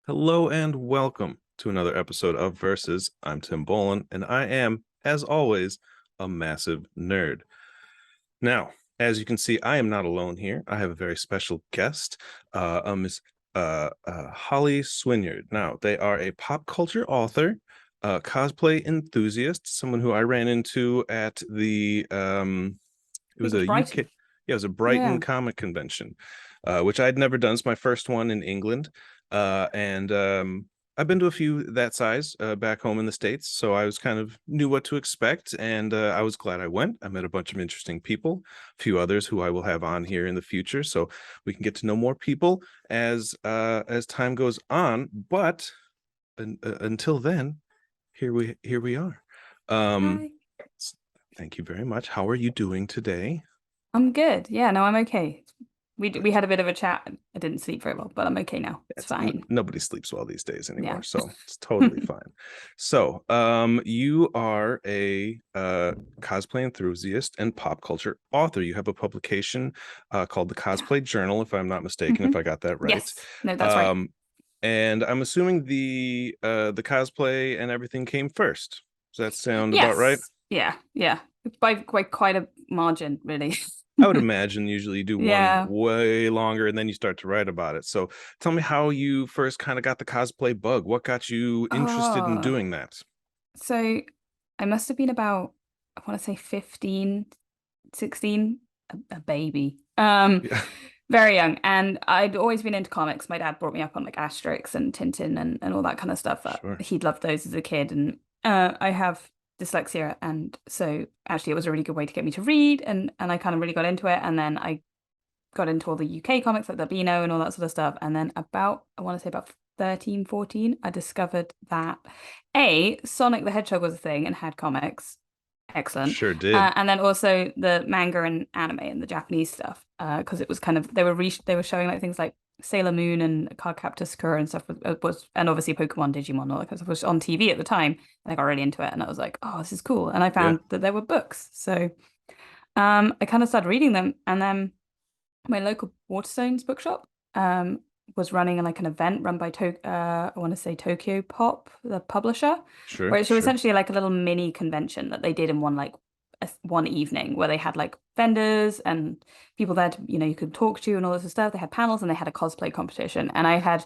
Hello and welcome to another episode of Versus. I'm Tim Bolin, and I am, as always, a massive nerd. Now, as you can see, I am not alone here. I have a very special guest, Miss Holly Swinyaard. Now, they are a pop culture author, cosplay enthusiast, someone who I ran into at it Think was it was a Brighton. UK, yeah, it was a Brighton Yeah. comic convention, which I'd never done. It's my first one in England, and I've been to a few that size back home in the States, so I was kind of knew what to expect, and I was glad I went. I met a bunch of interesting people, a few others who I will have on here in the future, so we can get to know more people as time goes on. But until then, here we are. Um, Hi. Thank you very much. How are you doing today? I'm good. Yeah, no, I'm okay. We had a bit of a chat. I didn't sleep very well, but I'm okay now. It's fine. Nobody sleeps well these days Yeah. anymore, so it's totally fine. So, you are a cosplay enthusiast and pop culture author. You have a publication called the Cosplay Journal, if I'm not mistaken, hmm if I got that right. Yes. No, that's right. Um, and I'm assuming the cosplay and everything came first. Does that sound about right? Yes. Yeah. Yeah. By quite a margin, really. I would imagine usually you do one Yeah. way longer and then you start to write about it. So tell me how you first kind of got the cosplay bug. What got you interested in Oh, doing that? so I must have been about, I want to say 15, 16, a baby. Yeah, Very young. And I'd always been into comics. My dad brought me up on like Asterix and Tintin and all that kind of stuff. sure. He'd loved those as a kid. And I have dyslexia. And so actually it was a really good way to get me to read. And I kind of really got into it. And then I got into all the UK comics like the Beano and all that sort of stuff. And then about, I want to say about 13, 14, I discovered that Sonic the Hedgehog was a thing and had comics. Excellent. Sure did. And then also the manga and anime and the Japanese stuff. Because it was kind of they were showing like things like Sailor Moon and Cardcaptor Sakura and stuff was and obviously Pokemon, Digimon, all that kind of stuff was on TV at the time. And I got really into it and I was like, oh, this is cool. And I Yeah. found that there were books. So I kind of started reading them and then my local Waterstones bookshop was running like an event run by I want to say Tokyo Pop, the publisher, Sure, where it was sure. essentially like a little mini convention that they did in one evening where they had like vendors and people there to, you could talk to and all this stuff. They had panels and they had a cosplay competition. And I had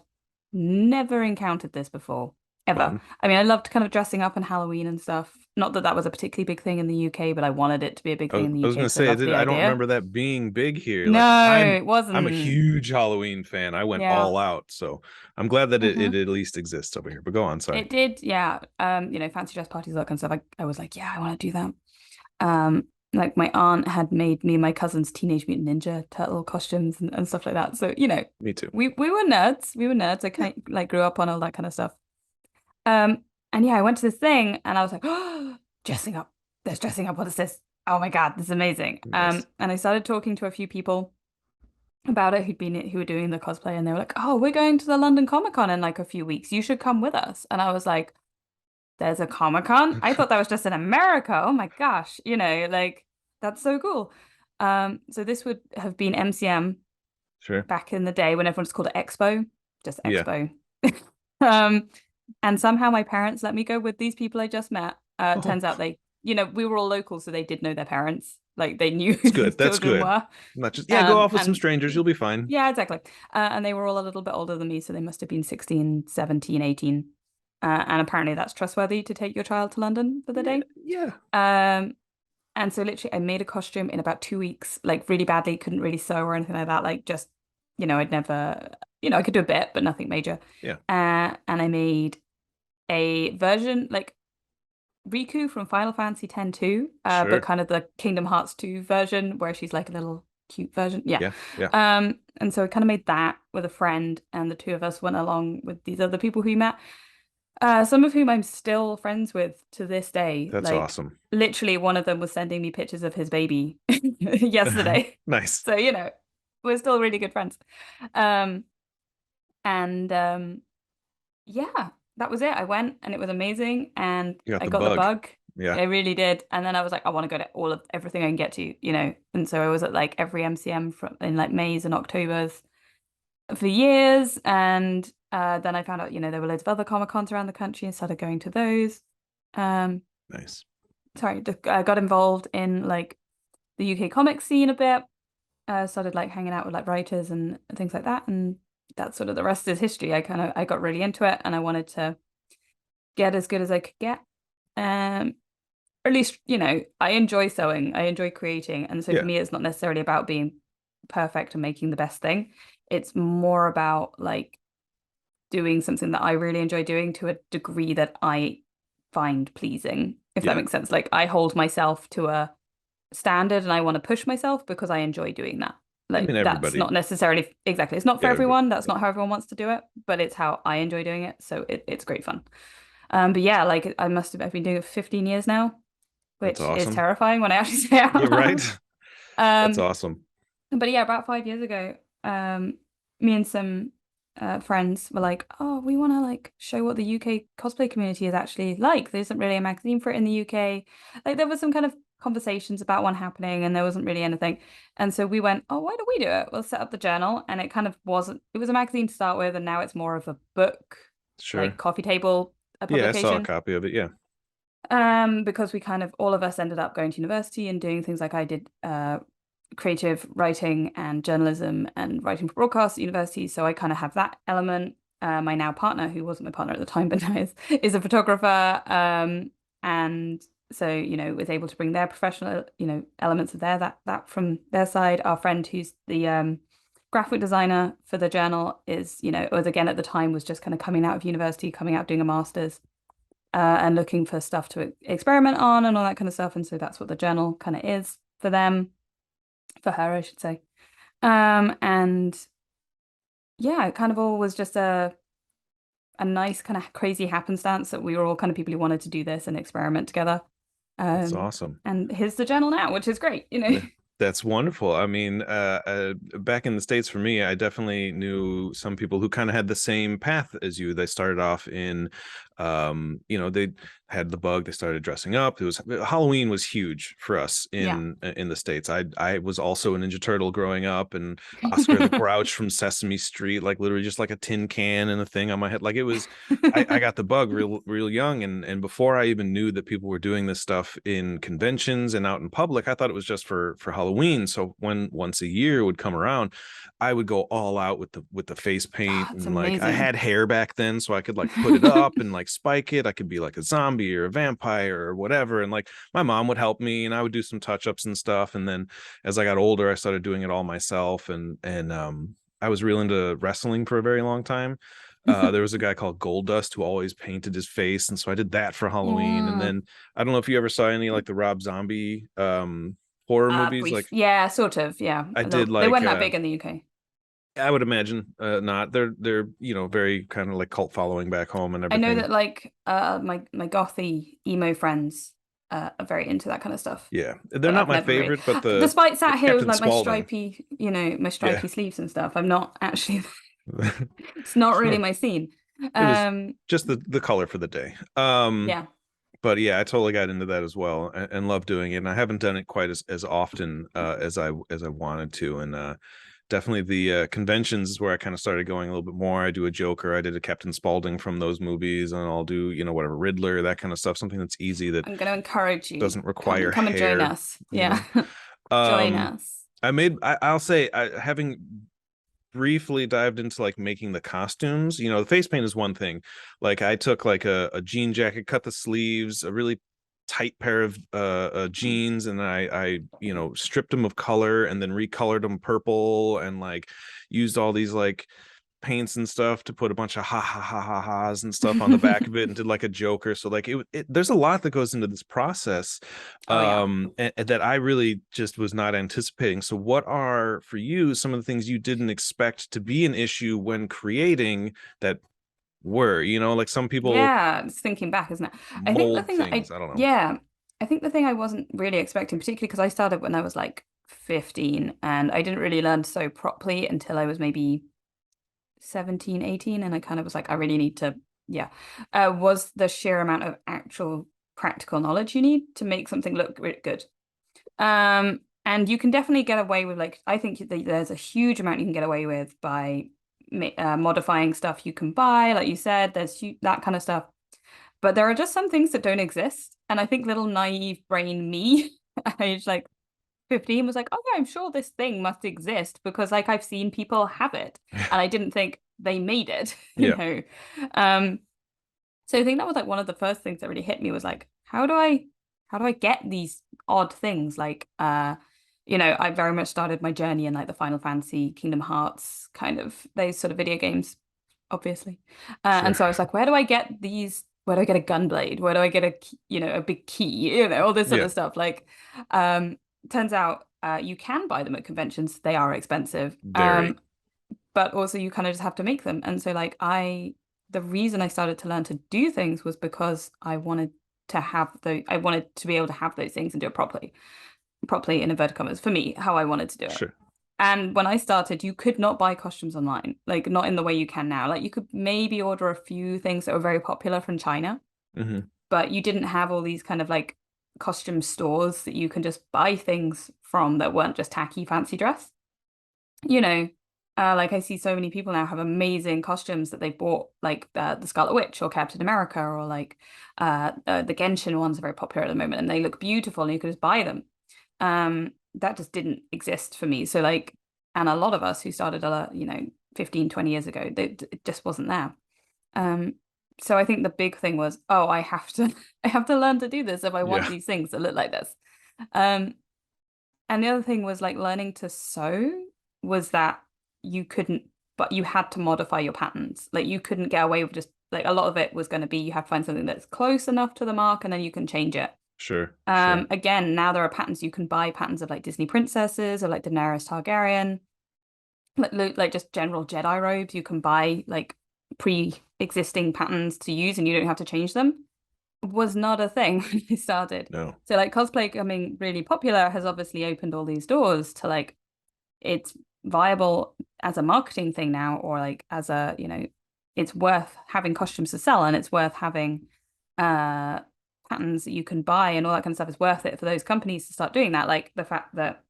never encountered this before, ever. Fun. I mean, I loved kind of dressing up on Halloween and stuff. Not that that was a particularly big thing in the UK, but I wanted it to be a big I thing was, in the I was UK gonna because I say loved the I don't idea. remember that being big here. Like No, I'm it I'm a wasn't. huge Halloween fan. I went Yeah. all out. So I'm glad that it hmm at least exists over here. But go on, sorry. It did, yeah. Fancy dress parties, all that kind of stuff. I was like, yeah, I want to do that. Like my aunt had made me and my cousin's Teenage Mutant Ninja Turtle costumes and stuff like that. So, Me too. we were nerds. We were nerds. I Yeah. kind of like grew up on all that kind of stuff. And yeah, I went to this thing and I was like, oh, dressing up. There's dressing up. What is this? Oh my God, this is amazing. Nice. And I started talking to a few people about it who were doing the cosplay and they were like, "Oh, we're going to the London Comic Con in like a few weeks. You should come with us." And I was like, "There's a Comic Con? I thought that was just in America. Oh my gosh, like that's so cool." So this would have been MCM Sure. back in the day when everyone just called it Expo, just Yeah. Expo. Um, and somehow my parents let me go with these people I just met. Oh, Turns out we were all local, so they did know their parents. Like they knew who that's good. these That's children good. were. Not just go off with some And strangers. You'll be fine. yeah, exactly. And they were all a little bit older than me, so they must have been 16, 17, 18. And apparently that's trustworthy to take your child to London for the Yeah, day. yeah. Um, and so literally I made a costume in about 2 weeks, like really badly, couldn't really sew or anything like that. Like just, I'd never, I could do a bit, but nothing major. Yeah. And I made a version like Riku from Final Fantasy X 2, but Sure. kind of the Kingdom Hearts 2 version where she's like a little cute version. Yeah. Yeah. Yeah. And so I kind of made that with a friend, and the two of us went along with these other people who we met, some of whom I'm still friends with to this day. That's Like awesome. literally one of them was sending me pictures of his baby yesterday. Nice. So, we're still really good friends. Um, and yeah, that was it. I went and it was amazing and You got I the got the bug. bug. Yeah. I really did. And then I was like, I want to go to all of everything I can get to. And so I was at like every MCM from in like May's and October's. for years, and then I found out, there were loads of other Comic Cons around the country and started going to those. Um, Nice. sorry, I got involved in like the UK comic scene a bit. Started like hanging out with like writers and things like that, and that's sort of the rest is history. I got really into it, and I wanted to get as good as I could get. Um, or at least, I enjoy sewing, I enjoy creating, and so for Yeah. me, it's not necessarily about being perfect and making the best thing. It's more about like doing something that I really enjoy doing to a degree that I find pleasing, if that Yeah. makes sense. Like I hold myself to a standard and I want to push myself because I enjoy doing that. I Like mean, that's everybody, not necessarily exactly, it's not for yeah, everyone. That's not how everyone wants to do it, but it's how I enjoy doing it. So it's great fun. But yeah, like I've been doing it for 15 years now, that's which is awesome. terrifying when I actually say it Yeah, out right. loud. That's Um, awesome. but yeah, about 5 years ago, me and some friends were like, "Oh, we want to like show what the UK cosplay community is actually like. There isn't really a magazine for it in the UK." Like there was some kind of conversations about one happening, and there wasn't really anything. And so we went, "Oh, why don't we do it? We'll set up the journal." And it kind of wasn't. It was a magazine to start with, and now it's more of a book, like Sure. coffee table Yeah, I saw a publication. copy of it. Yeah. Because we kind of all of us ended up going to university and doing things like I did creative writing and journalism and writing for broadcast at university. So I kind of have that element. My now partner, who wasn't my partner at the time, but now is a photographer. And so, was able to bring their professional, elements of that from their side. Our friend who's the graphic designer for the journal is, was again at the time was just kind of coming out of university, coming out doing a master's and looking for stuff to experiment on and all that kind of stuff. And so that's what the journal kind of is for them, for her, I should say. And yeah, it kind of all was just a nice kind of crazy happenstance that we were all kind of people who wanted to do this and experiment together. That's awesome. And here's the journal now, which is great, Yeah, that's wonderful. I mean, back in the States for me, I definitely knew some people who kind of had the same path as you. They started off in, they had the bug. They started dressing up. It was Halloween was huge for us Yeah. in the States. I was also a Ninja Turtle growing up, and Oscar the Grouch from Sesame Street, like literally just like a tin can and a thing on my head. Like it was, I got the bug real young, and before I even knew that people were doing this stuff in conventions and out in public, I thought it was just for Halloween. So when once a year would come around, I would go all out with the face paint, Oh, it's and like I amazing. had hair back then, so I could like put it up and like spike it. I could be like a zombie or a vampire or whatever, and like my mom would help me, and I would do some touch ups and stuff. And then as I got older, I started doing it all myself, and I was real into wrestling for a very long time. There was a guy called Goldust who always painted his face, and so I did that for Halloween. And Yeah. then I don't know if you ever saw any like the Rob Zombie horror movies. Brief. Like Yeah, sort of. Yeah. I did They like weren't that big in the UK. I would imagine not. They're very kind of like cult following back home and I know everything. that like my gothy emo friends are very into that kind of stuff, Yeah, they're but not I've my never really. favorite, but the Despite sat here with Captain like my Spaulding. stripy, my Yeah, stripy sleeves and stuff, I'm not actually. It's not really sure. my scene. It was Um, just the color for the day. yeah, But yeah, I totally got into that as well, and love doing it. And I haven't done it quite as often as I wanted to. And definitely the conventions is where I kind of started going a little bit more. I do a Joker, I did a Captain Spaulding from those movies, and I'll do whatever Riddler, that kind of stuff. Something that's easy that I'm going to encourage you. doesn't Come require come and join hair. us. You Yeah, know, join um, us. I'll say having briefly dived into like making the costumes. The face paint is one thing. Like I took like a jean jacket, cut the sleeves, a really tight pair of jeans, and I stripped them of color and then recolored them purple, and like used all these like paints and stuff to put a bunch of ha ha ha ha ha's and stuff on the back of it, and did like a Joker. So like there's a lot that goes into this process, Oh yeah. and that I really just was not anticipating. So what are for you some of the things you didn't expect to be an issue when creating that were, like some people Yeah, it's thinking back, isn't it? I think the mold thing that things, I don't know. yeah, I think the thing I wasn't really expecting, particularly because I started when I was like 15 and I didn't really learn so properly until I was maybe 17, 18, and I kind of was like, I really need to, yeah, was the sheer amount of actual practical knowledge you need to make something look good. And you can definitely get away with like, I think that there's a huge amount you can get away with by modifying stuff you can buy, like you said, there's that kind of stuff. But there are just some things that don't exist. And I think little naive brain me, age like 15, was like, oh yeah, I'm sure this thing must exist because like I've seen people have it. And I didn't think they made it, you Yeah. know. So I think that was like one of the first things that really hit me was like, how do I get these odd things? Like I very much started my journey in like the Final Fantasy, Kingdom Hearts, kind of those sort of video games, obviously. And Sure. so I was like, where do I get these? Where do I get a gunblade? Where do I get a big key? All this sort Yeah. of stuff. Like, turns out you can buy them at conventions. They are expensive. Very. But also you kind of just have to make them. And so like the reason I started to learn to do things was because I wanted to be able to have those things and do it properly in inverted commas for me, how I wanted to do it. Sure. And when I started, you could not buy costumes online, like not in the way you can now. Like you could maybe order a few things that were very popular from China, Hmm. but you didn't have all these kind of like costume stores that you can just buy things from that weren't just tacky fancy dress. You know, like I see so many people now have amazing costumes that they bought, like the Scarlet Witch or Captain America, or like the Genshin ones are very popular at the moment, and they look beautiful, and you could just buy them. That just didn't exist for me. So like, and a lot of us who started 15, 20 years ago, it just wasn't there. Um, so I think the big thing was, oh, I have to I have to learn to do this if I want Yeah. these things that look like this. Um, and the other thing was like learning to sew was that you couldn't, but you had to modify your patterns. Like you couldn't get away with just like a lot of it was going to be you have to find something that's close enough to the mark and then you can change it. Sure. Sure. Again, now there are patterns you can buy patterns of like Disney princesses or like Daenerys Targaryen, like just general Jedi robes. You can buy like pre-existing patterns to use and you don't have to change them. Was not a thing when I started. No. So like cosplay becoming really popular has obviously opened all these doors to like it's viable as a marketing thing now, or like as a, it's worth having costumes to sell and it's worth having uh patterns that you can buy and all that kind of stuff is worth it for those companies to start doing that. Like the fact that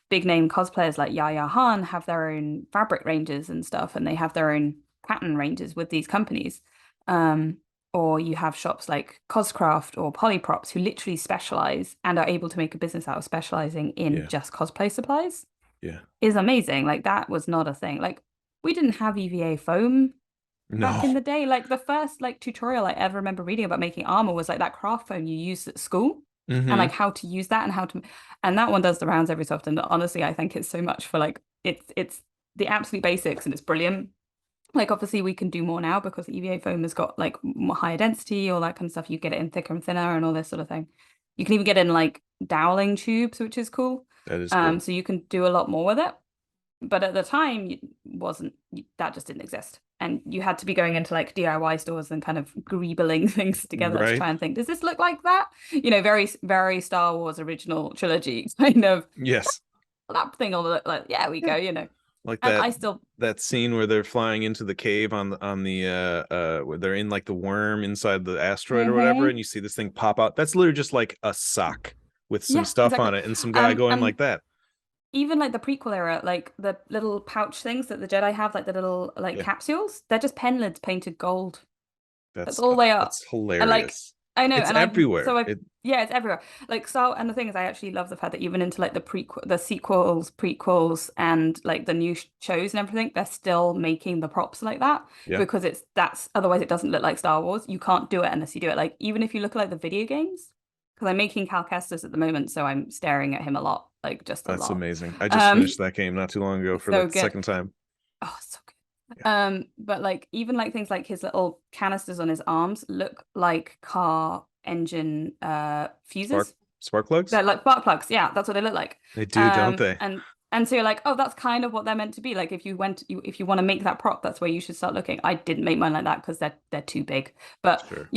big name cosplayers like Yaya Han have their own fabric ranges and stuff, and they have their own pattern ranges with these companies. Um, or you have shops like Coscraft or Polyprops who literally specialize and are able to make a business out of specializing in Yeah. just cosplay supplies Yeah. is amazing. Like that was not a thing. Like we didn't have EVA foam back in No. the day. Like the first like tutorial I ever remember reading about making armor was like that craft foam you used at school and Hmm. like how to use that and how to and that one does the rounds every so often. Honestly, I think it's so much for like it's the absolute basics and it's brilliant. Like obviously we can do more now because EVA foam has got like more higher density, all that kind of stuff. You get it in thicker and thinner and all this sort of thing. You can even get it in like doweling tubes, which is cool. That is cool. So you can do a lot more with it. But at the time, that just didn't exist. And you had to be going into like DIY stores and kind of greebling things together to Right. try and think, does this look like that? Very, very Star Wars original trilogy kind of Yes. that thing will look like, yeah, we go, Like And that I still, that scene where they're flying into the cave on the where they're in like the worm inside the asteroid or whatever, Mhm. and you see this thing pop out. That's literally just like a sock with some Yeah, stuff exactly. on it and some guy going And like that. even like the prequel era, like the little pouch things that the Jedi have, like the little like Yeah. capsules, they're just pen lids painted gold. That's That's all they are. that's And like hilarious. I know, It's and I so everywhere. I yeah, it's everywhere. Like and the thing is, I actually love the fact that even into like the sequels, prequels, and like the new shows and everything, they're still making the props like that Yeah. because that's otherwise it doesn't look like Star Wars. You can't do it unless you do it. Like even if you look at like the video games, because I'm making Cal Kestis at the moment, so I'm staring at him a lot, like just a That's lot. amazing. I just Um, finished that game not too long ago for so like the good. second time. Oh, so good. Yeah. But like even like things like his little canisters on his arms look like car engine Spark fuses. spark plugs? They're like spark plugs. Yeah, that's what they look like. They do, don't they? And so you're like, oh, that's kind of what they're meant to be. Like if you want to make that prop, that's where you should start looking. I didn't make mine like that because they're too big. But Sure.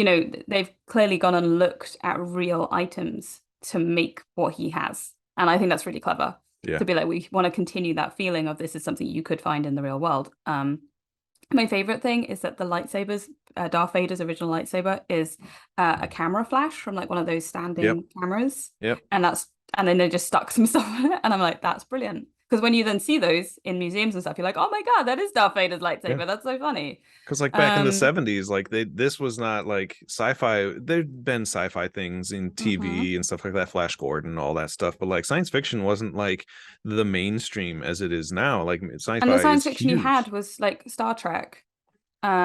they've clearly gone and looked at real items to make what he has. And I think that's really clever Yeah. to be like, we want to continue that feeling of this is something you could find in the real world. My favorite thing is that the lightsabers, Darth Vader's original lightsaber, is a camera flash from like one of those Yep. standing cameras, Yep. and then they just stuck some stuff on it, and I'm like, that's brilliant Because when you then see those in museums and stuff, you're like, oh my God, that is Darth Vader's Yeah. lightsaber. That's so funny. Because like back in the Um, 70s, like this was not like sci-fi. There'd been sci-fi things in mhm. TV and stuff like that, Flash Gordon, all that stuff. But like science fiction wasn't like the mainstream as it is now. Like And the sci-fi science is fiction you had huge. was like Star Trek,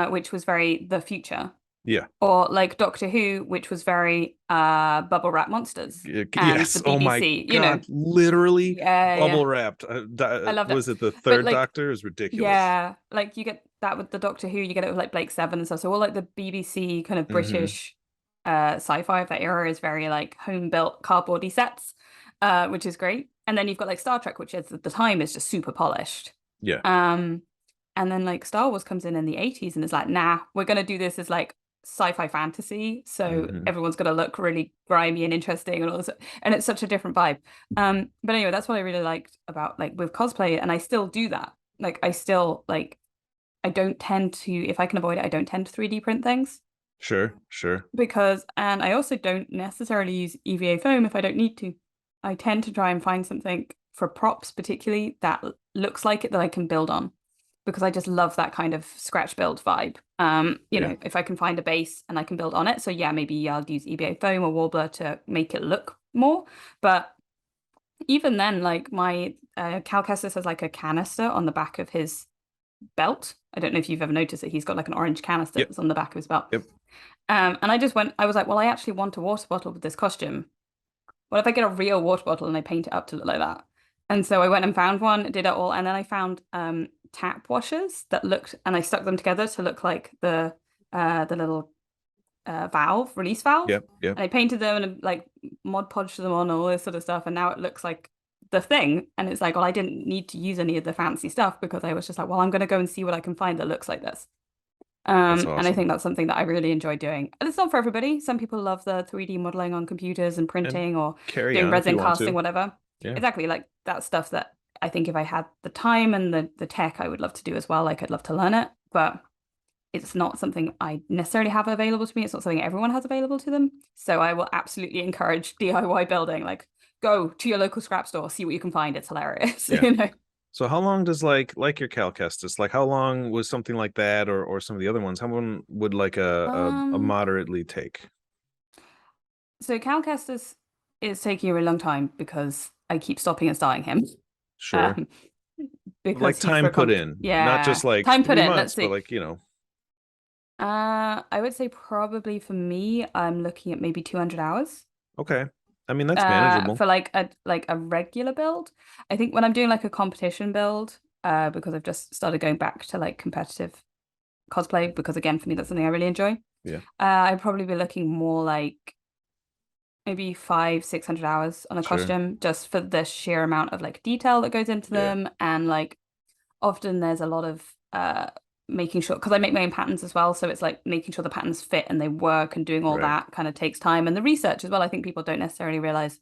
which was very the future, Yeah. or like Doctor Who, which was very bubble wrap monsters, and the Yes. Oh my BBC, you know. God. Literally Yeah, bubble yeah. wrapped. I loved it. Was it the But third like, Doctor? Is ridiculous. yeah, like you get that with the Doctor Who, you get it with like Blake Seven and stuff. So all like the BBC kind of Hmm. British sci-fi of that era is very like home built cardboardy sets, which is great. And then you've got like Star Trek, which is at the time is just super polished. Yeah. Um, and then like Star Wars comes in the 80s and is like, nah, we're gonna do this as like sci-fi fantasy. So Hmm. everyone's gonna look really grimy and interesting and all this. And it's such a different vibe. But anyway, that's what I really liked about like with cosplay, and I still do that. Like I still like I don't tend to, if I can avoid it, I don't tend to 3D print things Sure. Sure. because, and I also don't necessarily use EVA foam if I don't need to. I tend to try and find something for props, particularly that looks like it that I can build on because I just love that kind of scratch build vibe. You Yeah. know, if I can find a base and I can build on it. So yeah, maybe I'll use EVA foam or Warbler to make it look more. But even then, like my Cal Kestis has like a canister on the back of his belt. I don't know if you've ever noticed that he's got like an orange canister Yep. that's on the back of his belt. Yep. And I was like, well, I actually want a water bottle with this costume. What if I get a real water bottle and I paint it up to look like that? And so I went and found one, did it all, and then I found tap washers that looked, and I stuck them together to look like the little valve, release valve. Yep. Yep. And I painted them and like Mod Podged them on all this sort of stuff, and now it looks like the thing. And it's like, well, I didn't need to use any of the fancy stuff because I was just like, well, I'm gonna go and see what I can find that looks like this. That's And I awesome. think that's something that I really enjoy doing. And it's not for everybody. Some people love the 3D modeling on computers and And printing or carry doing on if you resin want casting, to. whatever. Yeah. Exactly, like that stuff that I think if I had the time and the tech, I would love to do as well. Like I'd love to learn it, but it's not something I necessarily have available to me. It's not something everyone has available to them. So I will absolutely encourage DIY building. Like go to your local scrap store, see what you can find. It's hilarious, Yeah. you know. So how long does like your Cal Kestis, like how long was something like that or some of the other ones? How long would like a Um, moderately take? so Cal Kestis is taking a really long time because I keep stopping and starting him. Sure. Um, But like because he's for time a put comp in, not yeah. just like Time put three in, let's months, but see. like, I would say probably for me, I'm looking at maybe 200 hours. okay. I mean, that's manageable. For like a regular build. I think when I'm doing like a competition build, because I've just started going back to like competitive cosplay, because again, for me, that's something I really enjoy. Yeah, I'd probably be looking more like maybe 500-600 hours on a sure. costume, just for the sheer amount of like detail that goes into Yeah, them, and like often there's a lot of making sure because I make my own patterns as well, so it's like making sure the patterns fit and they work and doing all right. that kind of takes time and the research as well. I think people don't necessarily realize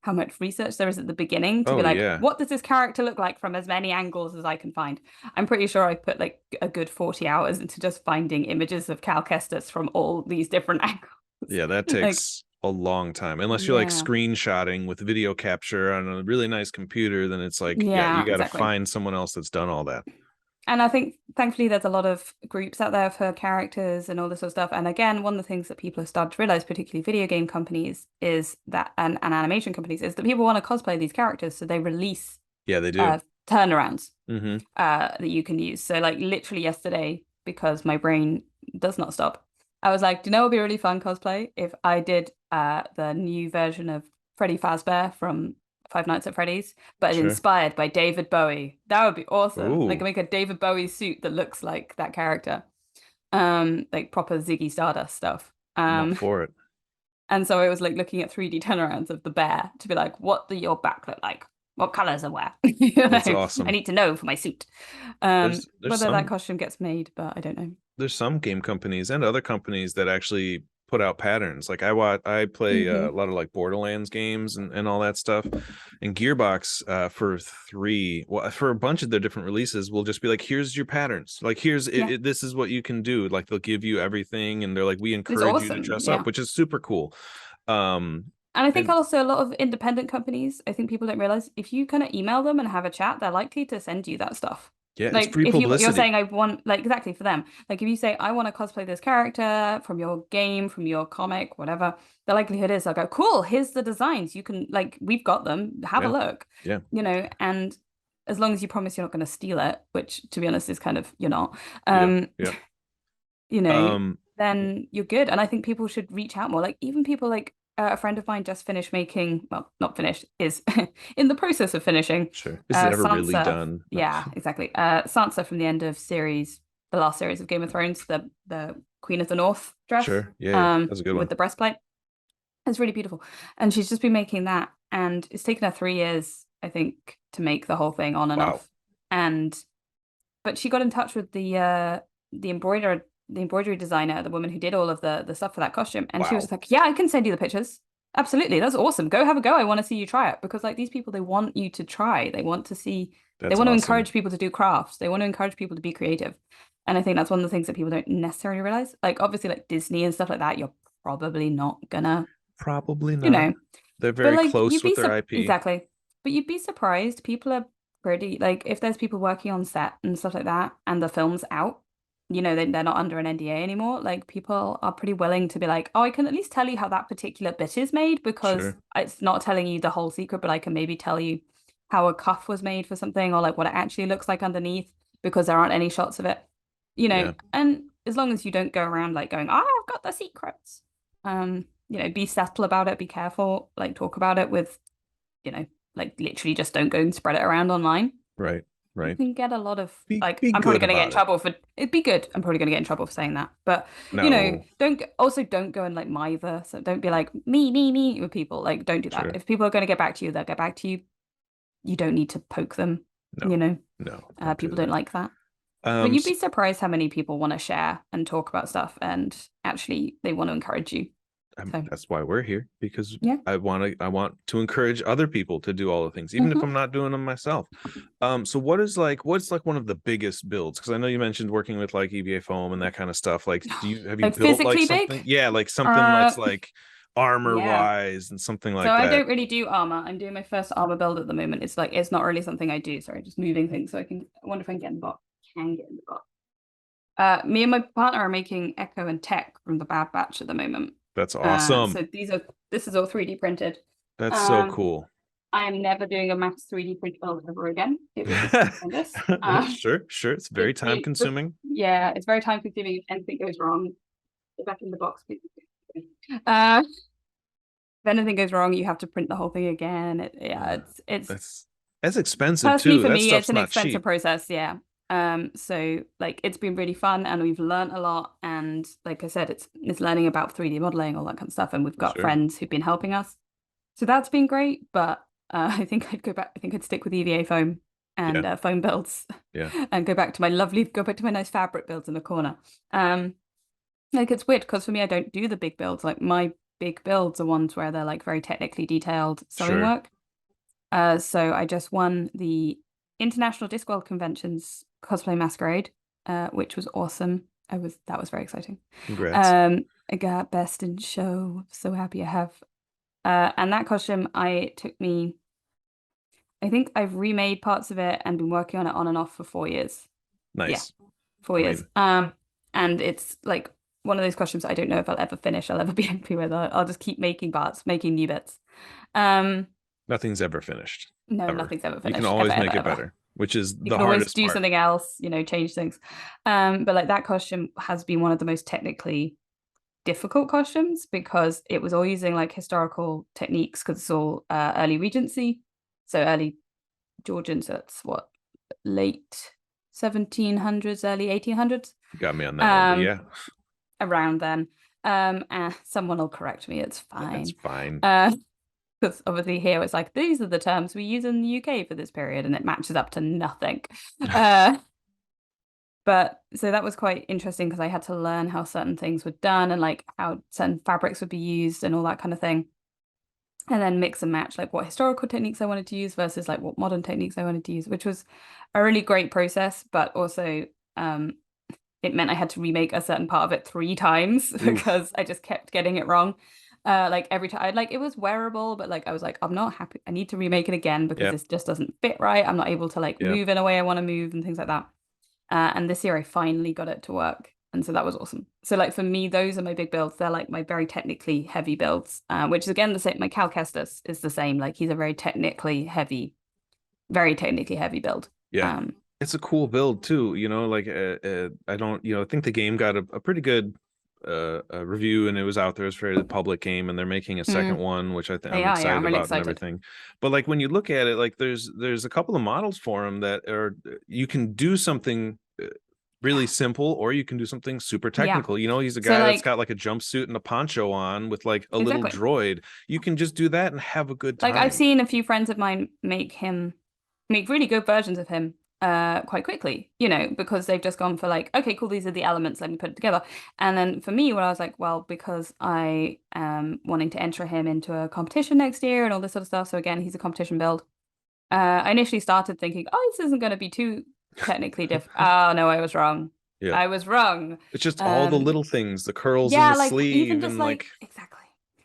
how much research there is at the beginning to be Oh like, yeah. what does this character look like from as many angles as I can find? I'm pretty sure I put like a good 40 hours into just finding images of Cal Kestis from all these different angles. Yeah, that Like, takes a long time. Unless you're like yeah, screenshotting with video capture on a really nice computer, then it's like, yeah, you yeah, got to exactly. find someone else that's done all that. And I think thankfully there's a lot of groups out there for characters and all this sort of stuff. And again, one of the things that people have started to realize, particularly video game companies, is that and animation companies, is that people want to cosplay these characters, so they release Yeah, they do. uh turnarounds Hmm. that you can use. So like literally yesterday, because my brain does not stop, I was like, do you know what would be really fun cosplay if I did the new version of Freddy Fazbear from Five Nights at Freddy's, but Sure. inspired by David Bowie. That would be awesome. Like Ooh, make a David Bowie suit that looks like that character. Like proper Ziggy Stardust stuff. I'm all Um, for it. and so I was like looking at 3D turnarounds of the bear to be like, what do your back look like? What colors are where? You That's know, I awesome. need to know for my suit. There's Whether that some costume gets made, but I don't know. there's some game companies and other companies that actually put out patterns. Like I play Hmm. a lot of like Borderlands games and all that stuff. And Gearbox for a bunch of their different releases will just be like, here's your patterns. Like Yeah, this is what you can do. Like they'll give you everything and they're like, we it's encourage you to awesome. dress up, Yeah. which is super cool. Um And I think And also a lot of independent companies, I think people don't realize if you kind of email them and have a chat, they're likely to send you that stuff. yeah, it's Like free if you're publicity. saying I want like exactly for them. Like if you say I want to cosplay this character from your game, from your comic, whatever, the likelihood is they'll go, cool, here's the designs. You can like we've got them. Have a Yeah, look. yeah, And as long as you promise you're not going to steal it, which to be honest is kind of you're not. yeah, Um, yeah. you know, Um, then you're good. And I think people should reach out more. Like even people like a friend of mine just finished making, well, not finished, is in the process of finishing sure. Is it ever really Sansa. done? No. Yeah, exactly. Sansa from the end of the last series of Game of Thrones, the Queen of the North dress, Sure. Yeah, yeah. That's a good with one. the breastplate. It's really beautiful. And she's just been making that. And it's taken her 3 years, I think, to make the whole thing on and Wow. off. And but she got in touch with the embroidery designer, the woman who did all of the stuff for that costume, and she was Wow. just like, "Yeah, I can send you the pictures. Absolutely, that's awesome. Go have a go. I want to see you try it because like these people, they want you to try. They want to see. They That's want to awesome. encourage people to do crafts. They want to encourage people to be creative. And I think that's one of the things that people don't necessarily realize. Like obviously, like Disney and stuff like that, you're probably not gonna, Probably you not. know, They're but very like close with their IP. exactly. But you'd be surprised. People are pretty like if there's people working on set and stuff like that and the film's out, they're not under an NDA anymore. Like people are pretty willing to be like, oh, I can at least tell you how that particular bit is made because Sure. it's not telling you the whole secret, but I can maybe tell you how a cuff was made for something or like what it actually looks like underneath because there aren't any shots of it. Yeah. And as long as you don't go around like going, oh, I've got the secrets. Be subtle about it, be careful, like talk about it with, you know, like literally just don't go and spread it around online. Right. You Right. can get a lot of like Be I'm probably good gonna get in about it. trouble for it'd be good. I'm probably gonna get in trouble for saying that. But No. don't go and like mither. So don't be like me with people. Like don't do that. Sure. If people are gonna get back to you, they'll get back to you. You don't need to poke them, you No. know. No. Don't do People don't that. like that. But Um, you'd s- be surprised how many people want to share and talk about stuff and actually they want to encourage you. So that's why we're here because yeah. I want to encourage other people to do all the things, even if Hmm. I'm not doing them myself. So what's like one of the biggest builds? Because I know you mentioned working with like EVA foam and that kind of stuff. Like, have you Like built like physically big? something? Yeah, like something Uh that's like armor yeah. wise and something So like I that. don't really do armor. I'm doing my first armor build at the moment. It's like it's not really something I do. Sorry, just moving things so I wonder if I can get in the box. Can get in the box. Me and my partner are making Echo and Tech from the Bad Batch at the moment. That's awesome. So this is all 3D printed. That's so Um, cool. I am never doing a max 3D print build ever again. It would just be horrendous. Sure, sure. It's very It, time it, consuming. yeah, it's very time consuming if anything goes wrong. Get back in the box, please. Uh, if anything goes wrong, you have to print the whole thing again. It's That's expensive personally too. for That me, it's stuff's an not expensive cheap. process. Yeah. So like it's been really fun and we've learned a lot. And like I said, it's learning about 3D modeling, all that kind of stuff. And we've got Sure. friends who've been helping us. So that's been great. But I think I'd go back. I think I'd stick with EVA foam and Yeah. foam builds Yeah. and go back to my nice fabric builds in the corner. Like it's weird because for me, I don't do the big builds. Like my big builds are ones where they're like very technically detailed sewing Sure. work. So I just won the International Discworld Convention's cosplay masquerade, which was awesome. That was very exciting. Congrats. I got best in show. So happy I have. And that costume, I think I've remade parts of it and been working on it on and off for 4 years. Yeah, Nice. 4 years. I And it's like one of those costumes I don't know if I'll ever finish. I'll ever be happy with. I'll just keep making parts, making new bits. Um, nothing's ever finished. no, Ever. nothing's ever You can finished, ever, always ever, make it ever. better, which is You the can always hardest do part. something else, change things. But like that costume has been one of the most technically difficult costumes because it was all using like historical techniques because it's all early Regency, so early Georgian. So that's what late 1700s, early 1800s, You got me on that one, but um, yeah, around then. And someone will correct me. It's that's fine. fine. Because obviously here it's like these are the terms we use in the UK for this period, and it matches up to nothing. Uh, But so that was quite interesting because I had to learn how certain things were done and like how certain fabrics would be used and all that kind of thing. And then mix and match like what historical techniques I wanted to use versus like what modern techniques I wanted to use, which was a really great process, but also it meant I had to remake a certain part of it 3 times Oof. because I just kept getting it wrong. Like every time, like it was wearable, but like I was like, I'm not happy. I need to remake it again because Yeah. this just doesn't fit right. I'm not able to like Yeah. move in a way I want to move and things like that. And this year I finally got it to work. And so that was awesome. So like for me, those are my big builds. They're like my very technically heavy builds, which is again the same. My Cal Kestis is the same. Like he's a very technically heavy build. Yeah. Um, It's a cool build too, like I don't, I think the game got a pretty good review, and it was out there. It's a very public game, and they're making a second mm, one, which I think I'm yeah, excited I'm really about and excited. everything. But like when you look at it, like there's a couple of models for him that are, you can do something really Yeah, simple, or you can do something super yeah. technical. He's a So guy that's like got like a jumpsuit and a poncho on with like a little exactly. droid. You can just do that and have a good Like I've time. seen a few friends of mine make really good versions of him quite quickly, because they've just gone for like, okay, cool, these are the elements, let me put it together. And then for me, when I was like, well, because I am wanting to enter him into a competition next year and all this sort of stuff. So again, he's a competition build. I initially started thinking, oh, this isn't going to be too technically different. Oh no, I was wrong. Yeah. I was wrong. It's just all the Um, little things, the curls in yeah, the like even sleeve just and like like exactly.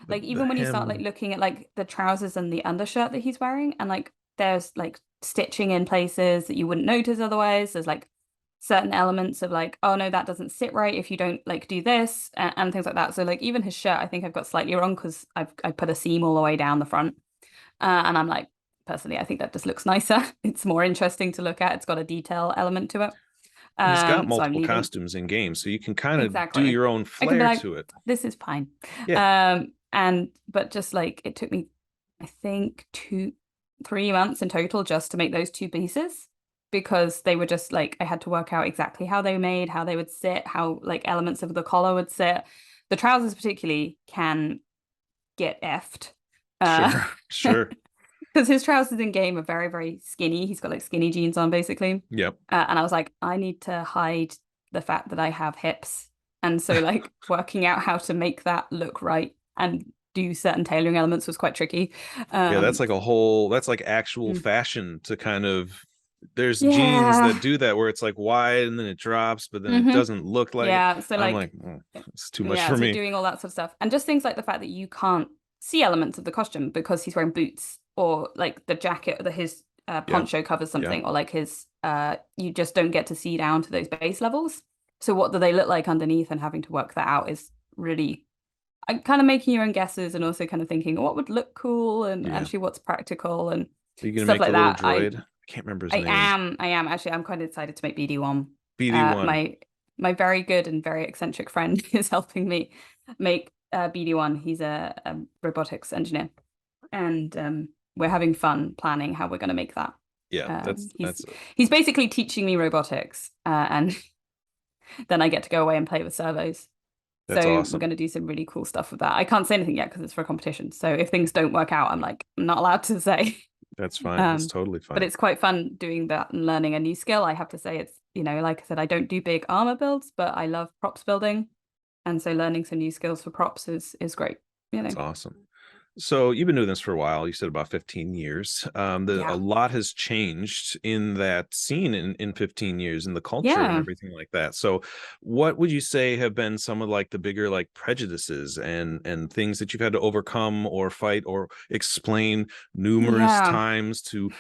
the Like the even when you start like hem. looking at like the trousers and the undershirt that he's wearing, and like there's like stitching in places that you wouldn't notice otherwise. There's like certain elements of like, oh no, that doesn't sit right if you don't like do this and things like that. So like even his shirt, I think I've got slightly wrong because I put a seam all the way down the front. And I'm like, personally, I think that just looks nicer. It's more interesting to look at. It's got a detail element to it. And he's got So I'm multiple leaving. costumes in game, so you can kind of do Exactly. your own I can be flair like, to it. this is fine. Yeah, And but just like it took me, I think 3 months in total just to make those two pieces because they were just like I had to work out exactly how they were made, how they would sit, how like elements of the collar would sit. The trousers particularly can get effed. sure, sure. Because his trousers in game are very, very skinny. He's got like skinny jeans on basically. Yep. And I was like, I need to hide the fact that I have hips. And so like working out how to make that look right and do certain tailoring elements was quite tricky. Yeah, Um, that's like actual mm, fashion to kind of, there's jeans that yeah. do that where it's like wide and then it drops, but then it hmm doesn't look like it. Yeah. So I'm like, like it's too much yeah, for so me. doing all that sort of stuff. And just things like the fact that you can't see elements of the costume because he's wearing boots or like the jacket or his Yeah, poncho covers yeah, something or like his you just don't get to see down to those base levels. So what do they look like underneath and having to work that out is really kind of making your own guesses and also kind of thinking what would look cool and yeah. actually what's practical and Are you gonna stuff make the like little that. droid? I can't remember his I name. am I am actually I'm quite excited to make BD1. BD1. My very good and very eccentric friend is helping me make BD1. He's a robotics engineer, and we're having fun planning how we're going to make that. Yeah, Um, that's he's he's basically teaching me robotics, and then I get to go away and play with servos. that's So we're awesome. going to do some really cool stuff with that. I can't say anything yet because it's for a competition. So if things don't work out, I'm like I'm not allowed to say. That's fine. That's Um, totally but fine. it's quite fun doing that and learning a new skill. I have to say it's, like I said, I don't do big armor builds, but I love props building. And so learning some new skills for props is great, you That's know. awesome. So you've been doing this for a while. You said about 15 years. A Yeah. lot has changed in that scene in 15 years, in the culture and Yeah. everything like that. So what would you say have been some of like the bigger like prejudices and things that you've had to overcome or fight or explain numerous Yeah. times to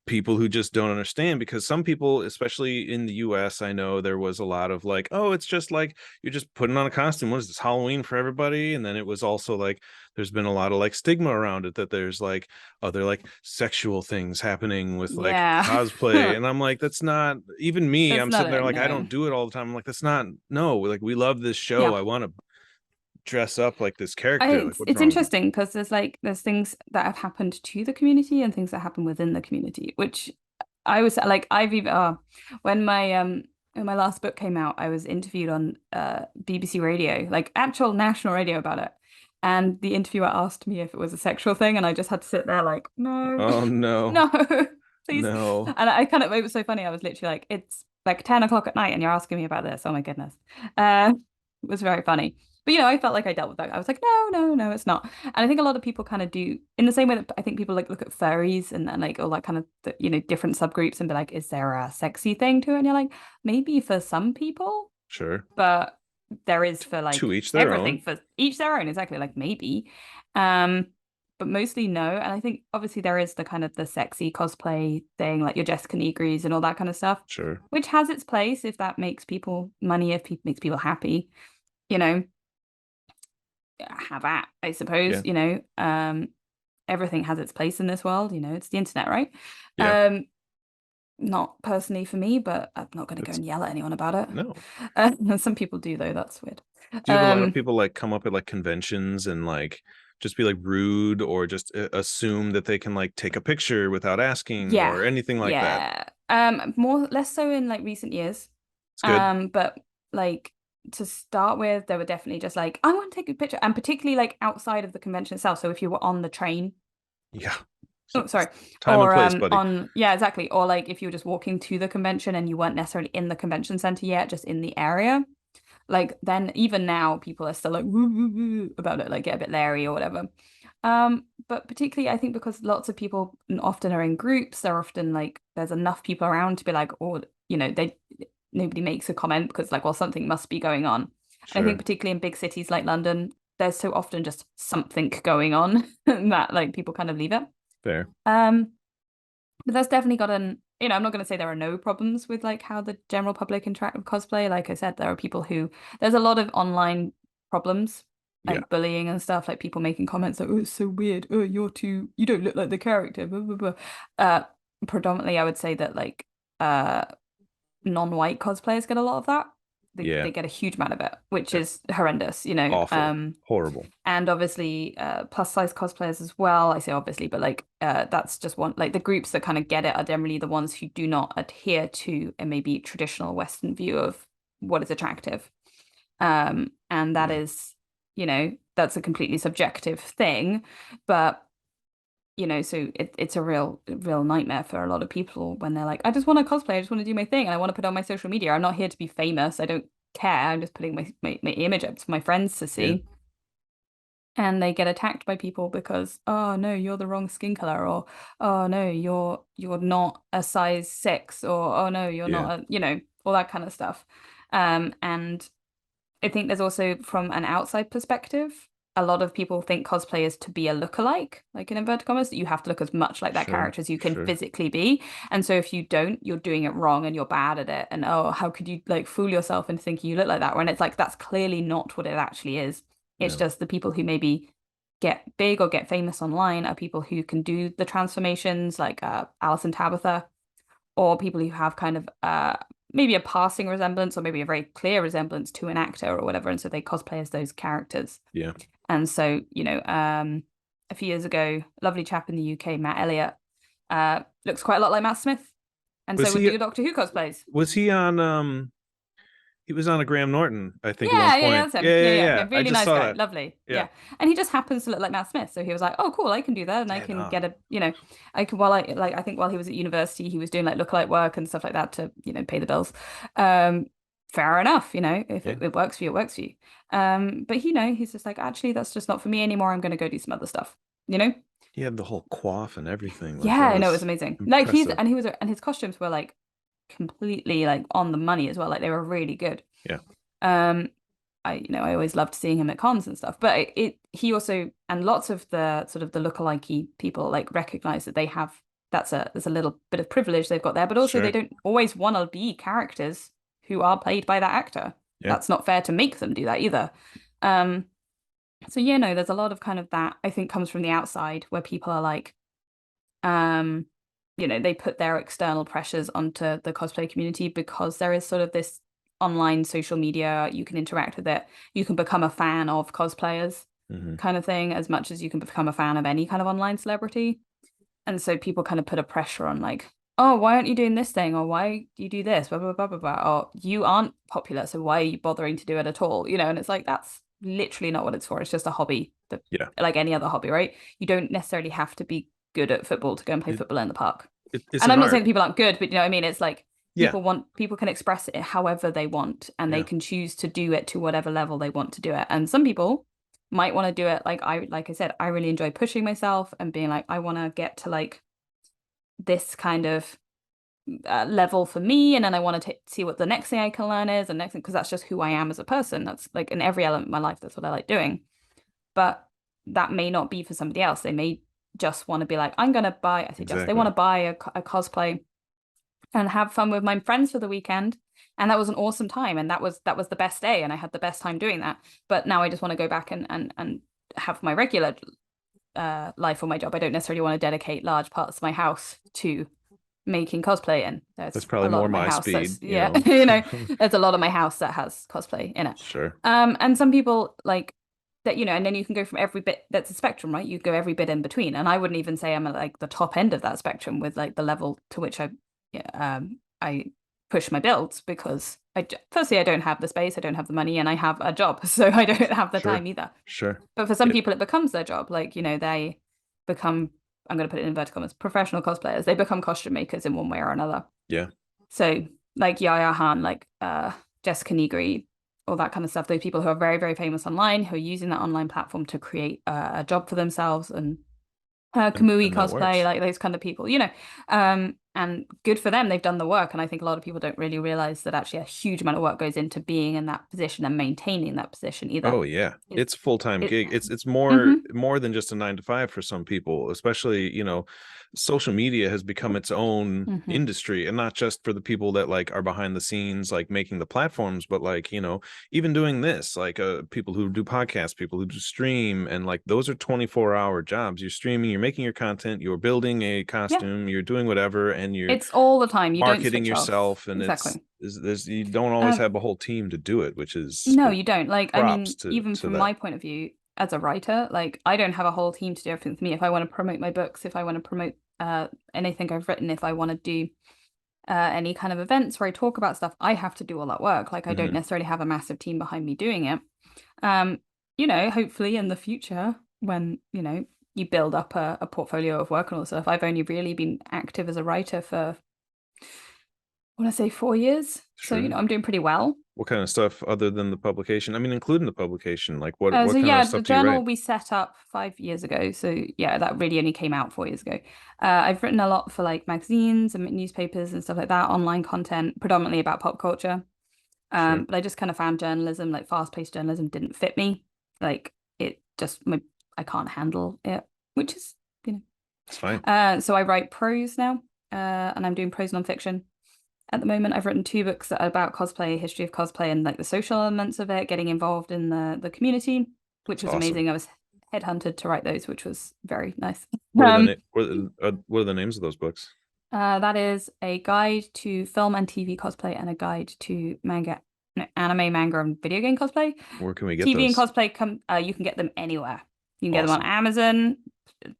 people who just don't understand? Because some people, especially in the US, I know there was a lot of like, oh, it's just like you're just putting on a costume. What is this, Halloween for everybody? And then it was also like there's been a lot of like stigma around it, that there's like other like sexual things happening with like Yeah. cosplay. And I'm like, that's not, even me, That's I'm not sitting there it, like, I no. don't do it all the time. I'm like, that's not, no, like we love this show. Yeah. I want to dress up like this character. Like, what's It's wrong with that? interesting because there's things that have happened to the community and things that happen within the community, which I was like I've even when my last book came out, I was interviewed on BBC radio, like actual national radio about it. And the interviewer asked me if it was a sexual thing, and I just had to sit there like, no, Oh no, no, please. no. And I kind of it was so funny. I was literally like, it's like 10 o'clock at night and you're asking me about this. Oh my goodness. It was very funny. But I felt like I dealt with that. I was like, no, no, no, it's not. And I think a lot of people kind of do in the same way that I think people like look at furries and like all that kind of different subgroups and be like, is there a sexy thing to it? And you're like, maybe for some people, Sure. but there is for To like each their everything, own. for each their own, exactly, like maybe. Um, but mostly no. And I think obviously there is the kind of the sexy cosplay thing, like your Jessica Negris and all that kind of stuff, Sure. which has its place if that makes people money, if people makes people happy, you know, have at, I suppose, Yeah. everything has its place in this world, it's the internet, right? Yeah. Not personally for me, but I'm not going to go It's and yell at anyone about it. no. Some people do though, that's weird. Do you have a lot of people like come up at like conventions and like just be like rude or just assume that they can like take a picture without asking Yeah, or anything like that? yeah. More less so in like recent years. It's good. But like to start with, they were definitely just like, I want to take a picture, and particularly like outside of the convention itself. So if you were on the train, Yeah. oh sorry, Time and or place, buddy. on yeah, exactly, or like if you were just walking to the convention and you weren't necessarily in the convention center yet, just in the area. Like then even now people are still like woo, woo, woo, about it, like get a bit leery or whatever. But particularly I think because lots of people often are in groups, they're often like there's enough people around to be like, or they nobody makes a comment because like, well, something must be going on. And I think Sure. particularly in big cities like London, there's so often just something going on that like people kind of leave it. Fair. Um, but that's definitely gotten, I'm not going to say there are no problems with like how the general public interact with cosplay. Like I said, there are people who, there's a lot of online problems, Yeah. like bullying and stuff, like people making comments like, oh, it's so weird. Oh, you don't look like the character, blah, blah, blah. Predominantly, I would say that like non-white cosplayers get a lot of that. Yeah. They get a huge amount of it, which Uh, is horrendous. Awful. Horrible. And obviously plus size cosplayers as well. I say obviously, but like that's just one, like the groups that kind of get it are generally the ones who do not adhere to a maybe traditional Western view of what is attractive. And that Yeah. is, that's a completely subjective thing, but so it's a real nightmare for a lot of people when they're like, I just want to cosplay, I just want to do my thing, and I want to put it on my social media. I'm not here to be famous. I don't care. I'm just putting my image up for my friends to Yeah. see. And they get attacked by people because, oh no, you're the wrong skin color, or oh no, you're not a size 6, or oh no, you're Yeah. not all that kind of stuff. And I think there's also from an outside perspective, a lot of people think cosplay is to be a lookalike, like in inverted commas, that you have to look as much like that Sure. character as you can Sure. physically be. And so if you don't, you're doing it wrong and you're bad at it. And oh, how could you like fool yourself into thinking you look like that when it's like that's clearly not what it actually is. It's No. just the people who maybe get big or get famous online are people who can do the transformations, like Alice and Tabitha, or people who have kind of maybe a passing resemblance or maybe a very clear resemblance to an actor or whatever, and so they cosplay as those characters. Yeah. And so, a few years ago, a lovely chap in the UK, Matt Elliott, looks quite a lot like Matt Smith, and so Was would he do Doctor Who cosplays. was he on he was on a Graham Norton, I think, at one Yeah, yeah, yeah, point. that's Yeah, him. Yeah, yeah, yeah, yeah. yeah. I Really just nice saw guy. that. Lovely. Yeah. Yeah. And he just happens to look like Matt Smith. So he was like, oh, cool, I can do that. And I Dead can on. get I can, while I think while he was at university, he was doing like lookalike work and stuff like that to, pay the bills. Um, Fair enough, if Yeah. it works for you, it works for you. But he's just like, actually, that's just not for me anymore. I'm going to go do some other stuff, you know? He had the whole coif and everything. Like Yeah, that I know, it was was amazing. Like impressive. and his costumes were like completely like on the money as well. Like they were really good. Yeah. Um, I always loved seeing him at cons and stuff. But he also and lots of the sort of the lookalike people like recognize that they have there's a little bit of privilege they've got there, but also they Sure. don't always want to be characters who are played by that actor. Yeah. That's not fair to make them do that either. Um, so yeah, no, there's a lot of kind of that I think comes from the outside where people are like, um, they put their external pressures onto the cosplay community because there is sort of this online social media, you can interact with it, you can become a fan of cosplayers Hmm. kind of thing, as much as you can become a fan of any kind of online celebrity. And so people kind of put a pressure on like, oh, why aren't you doing this thing? Or why do you do this? Blah, blah, blah, blah, blah. Or you aren't popular, so why are you bothering to do it at all? And it's like, that's literally not what it's for. It's just a hobby that, Yeah. like any other hobby, right? You don't necessarily have to be good at football to go and play It, football in the park. it's And an I'm not saying art. people aren't good, but you know what I mean? It's like Yeah. people can express it however they want and they Yeah. can choose to do it to whatever level they want to do it. And some people might want to do it like I said, I really enjoy pushing myself and being like, I want to get to like this kind of level for me, and then I want to see what the next thing I can learn is, and next thing, because that's just who I am as a person. That's like in every element of my life, that's what I like doing. But that may not be for somebody else. They may just want to be like, I'm gonna buy, I say just, they want Exactly. to buy a cosplay and have fun with my friends for the weekend. And that was an awesome time. And that was the best day. And I had the best time doing that. But now I just want to go back and have my regular life or my job. I don't necessarily want to dedicate large parts of my house to making cosplay in. That's There's a probably lot more of my my house speed, that's, you yeah, know. there's a lot of my house that has cosplay in it. Sure. And some people like that, and then you can go from every bit, that's a spectrum, right? You go every bit in between. And I wouldn't even say I'm at like the top end of that spectrum with like the level to which I push my builds, because firstly, I don't have the space, I don't have the money, and I have a job, so I don't have the Sure. time either. Sure. But for some Yeah. people, it becomes their job. Like, they become, I'm going to put it in inverted commas, professional cosplayers. They become costume makers in one way or another. Yeah. So, like Yaya Han, like Jessica Nigri, all that kind of stuff. Those people who are very, very famous online, who are using that online platform to create a job for themselves, and Kamui And that cosplay, works. like those kind of people, and good for them. They've done the work. And I think a lot of people don't really realize that actually a huge amount of work goes into being in that position and maintaining that position either. Oh yeah, It's it's a full-time it gig. It's more hmm more than just a 9 to 5 for some people, especially, social media has become its own hmm industry, and not just for the people that like are behind the scenes like making the platforms, but like, even doing this, like people who do podcasts, people who do stream, and like those are 24-hour jobs. You're streaming, you're making your content, you're building a Yeah, costume, you're doing whatever, and you're it's all the time. You don't marketing switch off. yourself, and it's Exactly. there's you don't always Um, have a whole team to do it, which is no, you don't. Like, I props mean, to even from that. my point of view as a writer, like I don't have a whole team to do everything for me. If I want to promote my books, if I want to promote anything I've written, if I want to do any kind of events where I talk about stuff, I have to do all that work. Like I don't Hmm. necessarily have a massive team behind me doing it. Um, hopefully in the future, when, you build up a portfolio of work and all that stuff, I've only really been active as a writer for, I want to say 4 years. So, Sure. I'm doing pretty well. What kind of stuff other than the publication? I mean, including the publication, like what So kind of yeah, the stuff do you journal write? we set up 5 years ago. So yeah, that really only came out 4 years ago. I've written a lot for like magazines and newspapers and stuff like that, online content, predominantly about pop culture. Sure. But I just kind of found journalism, like fast-paced journalism, didn't fit me. Like it just, I can't handle it, which is, you know. It's fine. So I write prose now, and I'm doing prose nonfiction. At the moment, I've written 2 books that are about cosplay, history of cosplay, and like the social elements of it, getting involved in the community, which It's was awesome. amazing. I was headhunted to write those, which was very nice. What are the Um, na- what are the names of those books? that is a guide to film and TV cosplay and a guide to manga, no, anime, manga, and video game cosplay. Where can we get TV and those? cosplay you can get them anywhere. You can get them on Awesome. Amazon,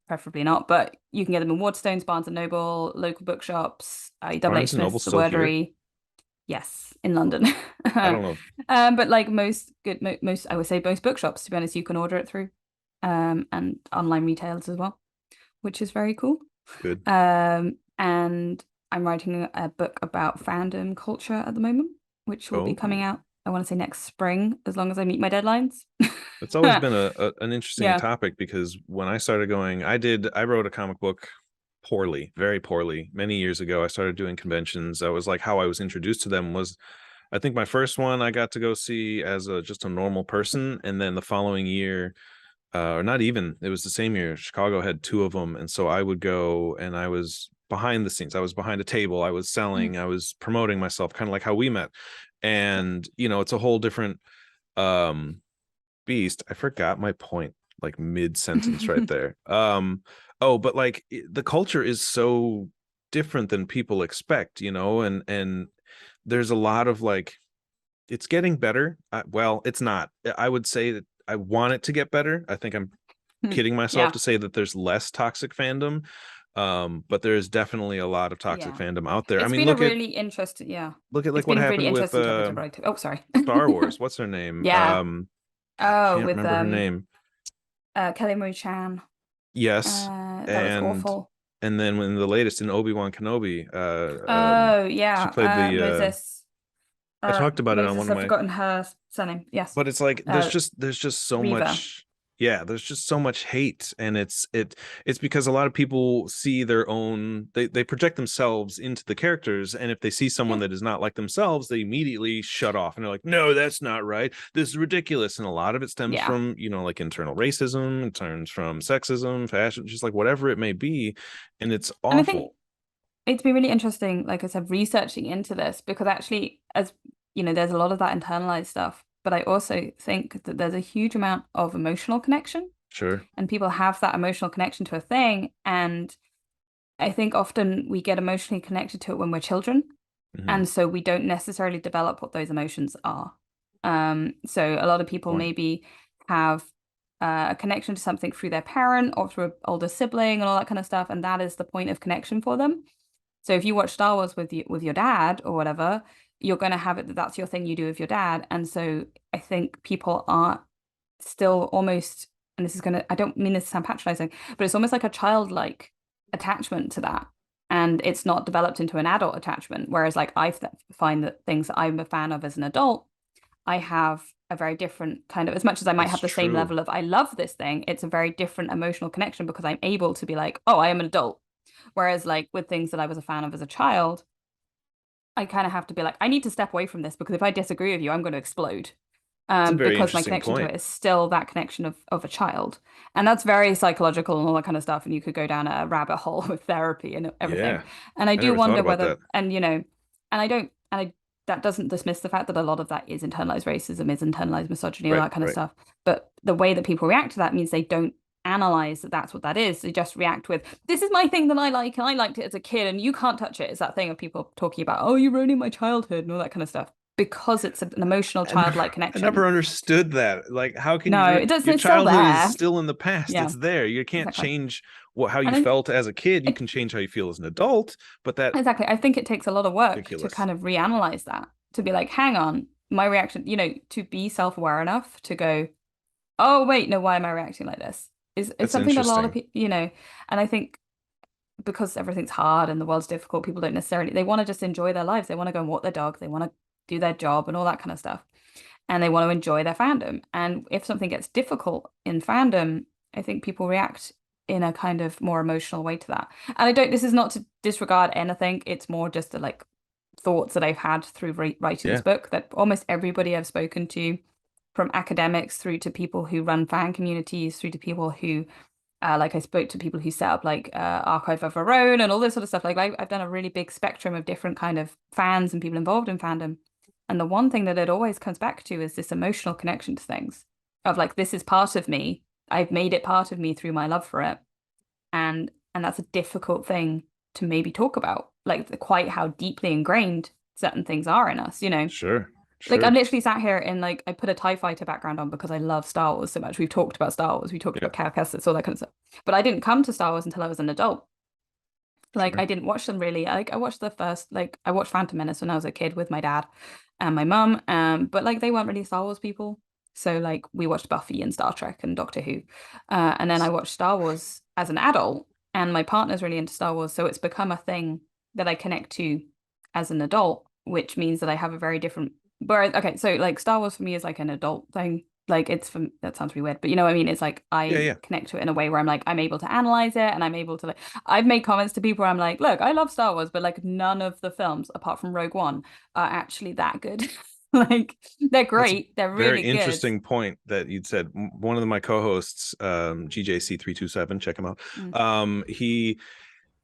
preferably not, but you can get them in Waterstones, Barnes and Noble, local bookshops, Double H Barnes and Noble Smith's, The still here? Wordery. Yes, in London. I don't know. But like most good, most I would say most bookshops, to be honest, you can order it through, and online retailers as well, which is very cool. Good. And I'm writing a book about fandom culture at the moment, which will be coming Oh, out, I want to say next spring, as long as I meet my deadlines. it's always been an interesting Yeah. topic, because when I started going, I wrote a comic book poorly, very poorly, many years ago. I started doing conventions. That was like how I was introduced to them. Was I think my first one I got to go see as just a normal person, and then the following year, or not even, it was the same year, Chicago had 2 of them, and so I would go, and I was behind the scenes. I was behind a table. I was selling. I was promoting myself, kind of like how we met. And it's a whole different um beast. I forgot my point, like mid sentence right there. Oh, but like the culture is so different than people expect, and there's a lot of like, it's getting better. Well, it's not. I would say that I want it to get better. I think I'm kidding myself Yeah. to say that there's less toxic fandom. But there is definitely a lot of toxic Yeah. fandom out there. I It's mean, been a really interesting, yeah. look at It's like what been a really happened with interesting topic to write to. Oh, sorry. Star Wars. What's her name? Yeah. I Oh, can't with remember her name. Kelly Marie Chan. Yes, That was and awful. and then when the latest in Obi-Wan Kenobi, Oh, she yeah. played the. Moses. I talked about it on one Moses, of I've my. forgotten her surname. Yes. But it's like Uh there's just so Reva. much. Yeah, there's just so much hate, and it's because a lot of people see their own, they project themselves into the characters, and if they see someone Yeah. that is not like themselves, they immediately shut off and they're like, no, that's not right, this is ridiculous. And a lot of it stems Yeah. from, like internal racism, it turns from sexism, fashion, just like whatever it may be, and it's And I think awful. it's been really interesting, like I said, researching into this because actually, as you know, there's a lot of that internalized stuff, but I also think that there's a huge amount of emotional connection, Sure. and people have that emotional connection to a thing. And I think often we get emotionally connected to it when we're children, Hmm. and so we don't necessarily develop what those emotions are. So a lot of people Point. maybe have a connection to something through their parent or through an older sibling and all that kind of stuff, and that is the point of connection for them. So if you watch Star Wars with your dad or whatever, you're going to have it that that's your thing you do with your dad. And so I think people are still almost, and this is going to, I don't mean this to sound patronizing, but it's almost like a childlike attachment to that. And it's not developed into an adult attachment. Whereas, like, find that things that I'm a fan of as an adult, I have a very different kind of, as much as I might It's have the same true. level of, I love this thing, it's a very different emotional connection because I'm able to be like, oh, I am an adult. Whereas, like, with things that I was a fan of as a child, I kind of have to be like, I need to step away from this because if I disagree with you, I'm going to explode. It's a very Because my interesting connection to point. it is still that connection of a child. And that's very psychological and all that kind of stuff. And you could go down a rabbit hole with therapy and everything. Yeah, And I I do never thought wonder about whether, that. and I don't, and I, that doesn't dismiss the fact that a lot of that is internalized racism, is internalized misogyny, all Right, that kind of right. stuff. But the way that people react to that means they don't analyze that that's what that is. They just react with, this is my thing that I like, and I liked it as a kid, and you can't touch it. It's that thing of people talking about, oh, you're ruining my childhood and all that kind of stuff because it's an emotional I never, childlike I never connection. understood that. Like, how can No, you? it doesn't. Your It's still childhood is there. still in the past. Yeah, It's there. You can't exactly. change how you And I, felt as a kid. You it, can change how you feel as an adult, but that exactly. I think it takes a lot of work to ridiculous. kind of reanalyze that, to be like, hang on, my reaction, to be self-aware enough to go, oh, wait, no, why am I reacting like this? Is That's something that a lot of interesting. people, and I think because everything's hard and the world's difficult, people don't necessarily, they want to just enjoy their lives. They want to go and walk their dog. They want to do their job and all that kind of stuff. And they want to enjoy their fandom. And if something gets difficult in fandom, I think people react in a kind of more emotional way to that. And this is not to disregard anything. It's more just like thoughts that I've had through writing this Yeah. book that almost everybody I've spoken to, from academics through to people who run fan communities, through to people who like I spoke to people who set up like Archive of Our Own and all this sort of stuff. Like I've done a really big spectrum of different kind of fans and people involved in fandom. And the one thing that it always comes back to is this emotional connection to things of like, this is part of me. I've made it part of me through my love for it. And that's a difficult thing to maybe talk about, like quite how deeply ingrained certain things are in us. Sure. Like I'm Sure. literally sat here and like I put a TIE fighter background on because I love Star Wars so much. We've talked about Star Wars, we talked Yeah. about Cal Kestis, all that kind of stuff. But I didn't come to Star Wars until I was an adult. Like I Sure. didn't watch them really. Like I watched the first, like I watched Phantom Menace when I was a kid with my dad and my mum. But like they weren't really Star Wars people. So like we watched Buffy and Star Trek and Doctor Who. And then I watched Star Wars as an adult, and my partner's really into Star Wars, so it's become a thing that I connect to as an adult, which means that I have a very different. Whereas, okay, so like Star Wars for me is like an adult thing. Like it's from that sounds really weird, but you know what I mean? It's like Yeah. I Yeah. connect to it in a way where I'm like I'm able to analyze it and I'm able to like I've made comments to people where I'm like, look, I love Star Wars, but like none of the films apart from Rogue One are actually that good. Like they're That's a great, they're very really good. interesting point that you'd said. One of my co-hosts, GJC327, check him out. Mm, He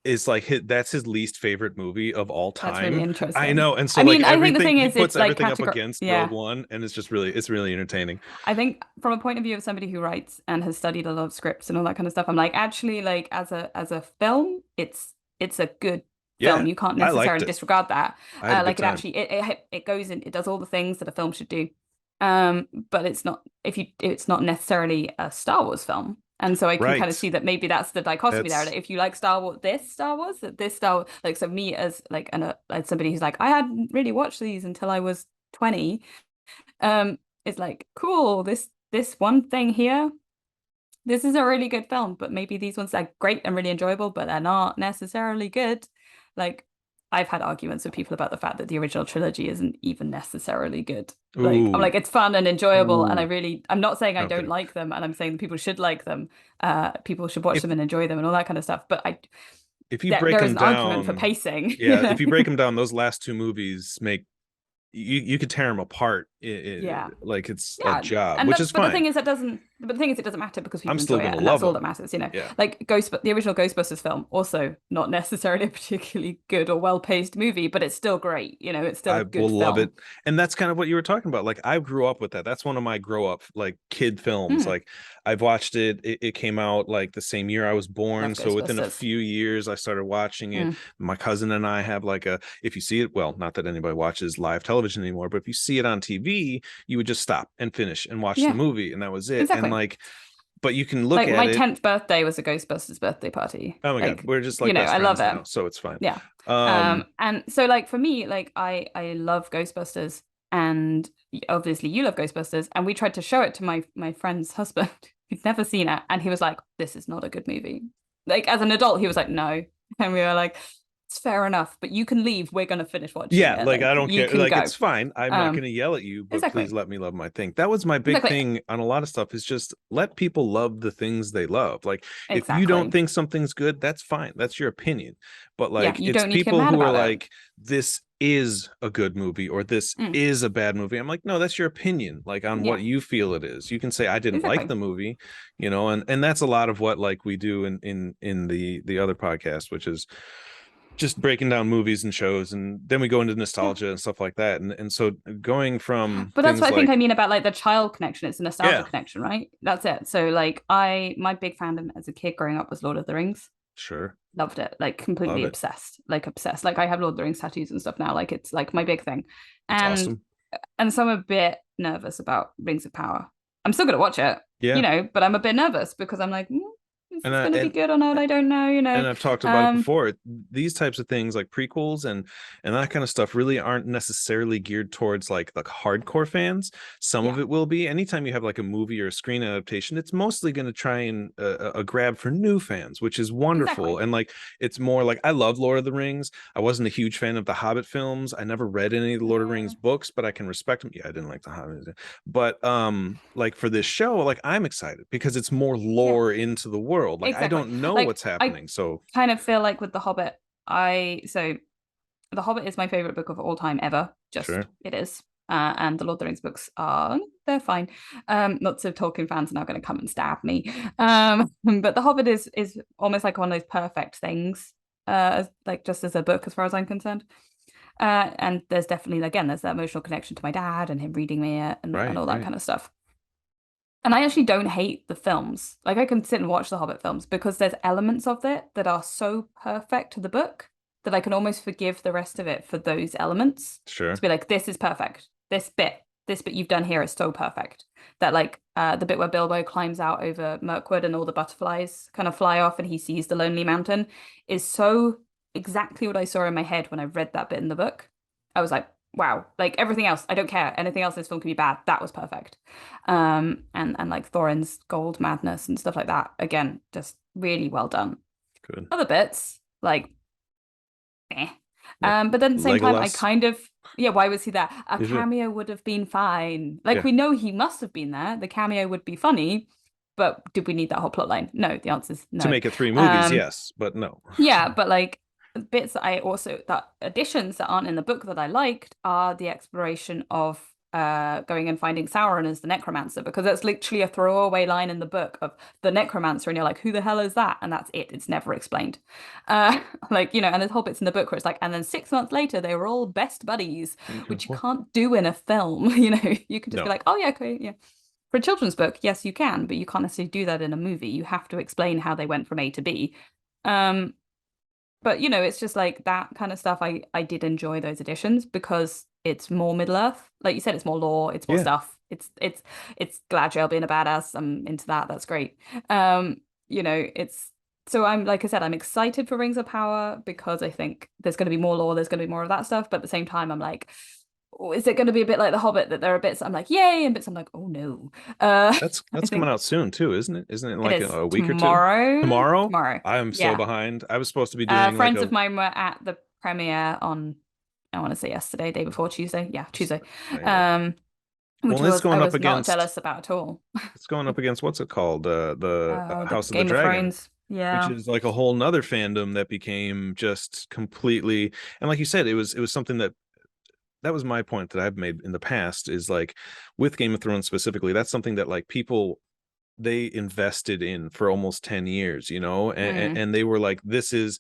is like that's his least favorite movie of all that's really time. I interesting. know. And I so like mean, I think the everything thing he is puts it's like everything up category, against Rogue yeah. One, and it's really entertaining. I think from a point of view of somebody who writes and has studied a lot of scripts and all that kind of stuff, I'm like, actually, like as a film, it's a good film. Yeah, You can't I liked necessarily it. disregard that. I had a good Like it time. actually it goes in, it does all the things that a film should do. But it's not necessarily a Star Wars film. And so I can kind of Right. see that maybe that's the dichotomy there. That's That if you like Star Wars, that this Star Wars, like so me as like as somebody who's like I hadn't really watched these until I was 20, it's like cool, this one thing here, this is a really good film, but maybe these ones are great and really enjoyable, but they're not necessarily good. Like I've had arguments with people about the fact that the original trilogy isn't even necessarily good. Like, I'm Ooh, like, it's fun and enjoyable, and ooh. I'm not saying I don't Okay. like them, and I'm saying that people should like them. People should watch If them and enjoy them and all that kind of stuff. But if you break there is them an argument for down, pacing, you yeah, know? if you break them down, those last two movies make you could tear them apart. Yeah. Like it's a Yeah, job, and which is but the fine. thing is it doesn't matter because I'm people still enjoy it, gonna and love that's all that them. matters, you know. Yeah, Like the original Ghostbusters film, also not necessarily a particularly good or well-paced movie, but it's still great, you know, it's still a I will good love it. film. And that's kind of what you were talking about. Like I grew up with that. That's one of my grow up like kid films. Mm, Like I've watched it. It came out like the same year I was born. love So within a Ghostbusters. few years I started watching it. Mm, My cousin and I have like a if you see it, well, not that anybody watches live television anymore, but if you see it on TV, you would just stop and finish and watch the yeah, movie and that was it. And exactly. like but you can look Like at my it. 10th birthday was a Ghostbusters birthday party. Oh my God, Like, we're just you like know, best I love friends it. now, so it's fine. Yeah. Um, And so like for me, like I love Ghostbusters, and obviously you love Ghostbusters, and we tried to show it to my friend's husband who'd never seen it, and he was like, "This is not a good movie." Like as an adult, he was like, "No," and we were like, "It's fair enough, but you can leave. We're gonna finish watching yeah, it. like Like I don't you care. can Like go." it's fine. I'm not going Um, to yell at you, but please exactly, let me love my thing. That was my big exactly, thing on a lot of stuff is just let people love the things they love. Like if you don't exactly. think something's good, that's fine. That's your opinion. But Yeah, like you it's don't need to get people mad who are about it. like this is a good movie or this Mm, is a bad movie. I'm like, no, that's your opinion, like on what yeah, you feel it is. You can say I didn't like exactly. the movie, and that's a lot of what like we do in the other podcast, which is just breaking down movies and shows and then we go into Yeah. nostalgia and stuff like that and so going from But that's things what I think like I mean about like the child connection. It's a nostalgia yeah, connection, right? That's it. So like my big fandom as a kid growing up was Lord of the Rings. sure, Loved it. Like love completely it, obsessed. Like obsessed. Like I have Lord of the Rings tattoos and stuff now. Like it's like my big thing. it's And awesome. so I'm a bit nervous about Rings of Power. I'm still gonna watch it, Yeah, but I'm a bit nervous because I'm like, is and this I gonna be good or not? I don't know, and I've talked about it before. These types of things like prequels and that kind of stuff really aren't necessarily geared towards like hardcore fans. Some Yeah, of it will be. Anytime you have like a movie or a screen adaptation, it's mostly going to try and a grab for new fans, which is wonderful. exactly. And like it's more like I love Lord of the Rings. I wasn't a huge fan of the Hobbit films. I never read any of the Lord of the Rings Mm, books, but I can respect them. Yeah, I didn't like the Hobbit, but like for this show, like I'm excited because it's more yeah, lore into the world. Like I exactly. don't know Like what's I happening. So kind of feel like with The Hobbit, The Hobbit is my favorite book of all time ever. Just sure. it is. And the Lord of the Rings books are they're fine. Lots of Tolkien fans are now going to come and stab me. But The Hobbit is almost like one of those perfect things. Like just as a book, as far as I'm concerned. And there's definitely again there's that emotional connection to my dad and him reading me it and Right, all that right. kind of stuff. And I actually don't hate the films. Like I can sit and watch the Hobbit films because there's elements of it that are so perfect to the book that I can almost forgive the rest of it for those elements. To Sure. be like, this is perfect. This bit you've done here is so perfect. That like the bit where Bilbo climbs out over Mirkwood and all the butterflies kind of fly off and he sees the Lonely Mountain is so exactly what I saw in my head when I read that bit in the book. I was like, wow, like everything else, I don't care. Anything else in this film can be bad. That was perfect. And like Thorin's gold madness and stuff like that. Again, just really well done. Good. Other bits, like, eh. Like But then at the same time, I Legolas. kind of, yeah, why was he there? A Is it? cameo would have been fine. Like Yeah. we know he must have been there. The cameo would be funny, but did we need that whole plot line? No, the answer is To no. make it three movies, Um, yes, but no. yeah, but like bits that additions that aren't in the book that I liked are the exploration of going and finding Sauron as the necromancer because that's literally a throwaway line in the book of the necromancer and you're like who the hell is that and that's it's never explained like and there's whole bits in the book where it's like and then 6 months later they were all best buddies which you What? can't do in a film you can just be No. like oh yeah okay yeah for a children's book yes you can but you can't necessarily do that in a movie you have to explain how they went from A to B um but it's just like that kind of stuff. I did enjoy those editions because it's more Middle Earth. Like you said, it's more lore, it's more Yeah. stuff. It's Galadriel being a badass. I'm into that. That's great. Um, it's so I'm like I said, I'm excited for Rings of Power because I think there's going to be more lore, there's going to be more of that stuff. But at the same time, I'm like, oh, is it going to be a bit like The Hobbit that there are bits I'm like, yay, and bits I'm like, oh no. That's I that's coming think out soon too, isn't it? Isn't it in it like is a week or two? tomorrow. Tomorrow? Tomorrow. I am so Yeah. behind. I was supposed to be doing like Friends a of mine were at the premiere on, I want to say yesterday, day before Tuesday. Yeah, Tuesday. Yeah. Um, which Well, it's was I going up was not against jealous about at all. what's it called? The The House of the Game of Dragon, Thrones. which Yeah. is like a whole nother fandom that became just completely, and like you said, it was something that was my point that I've made in the past, is like with Game of Thrones specifically, that's something that like people, they invested in for almost 10 years, you know, Mm. and they were like, this is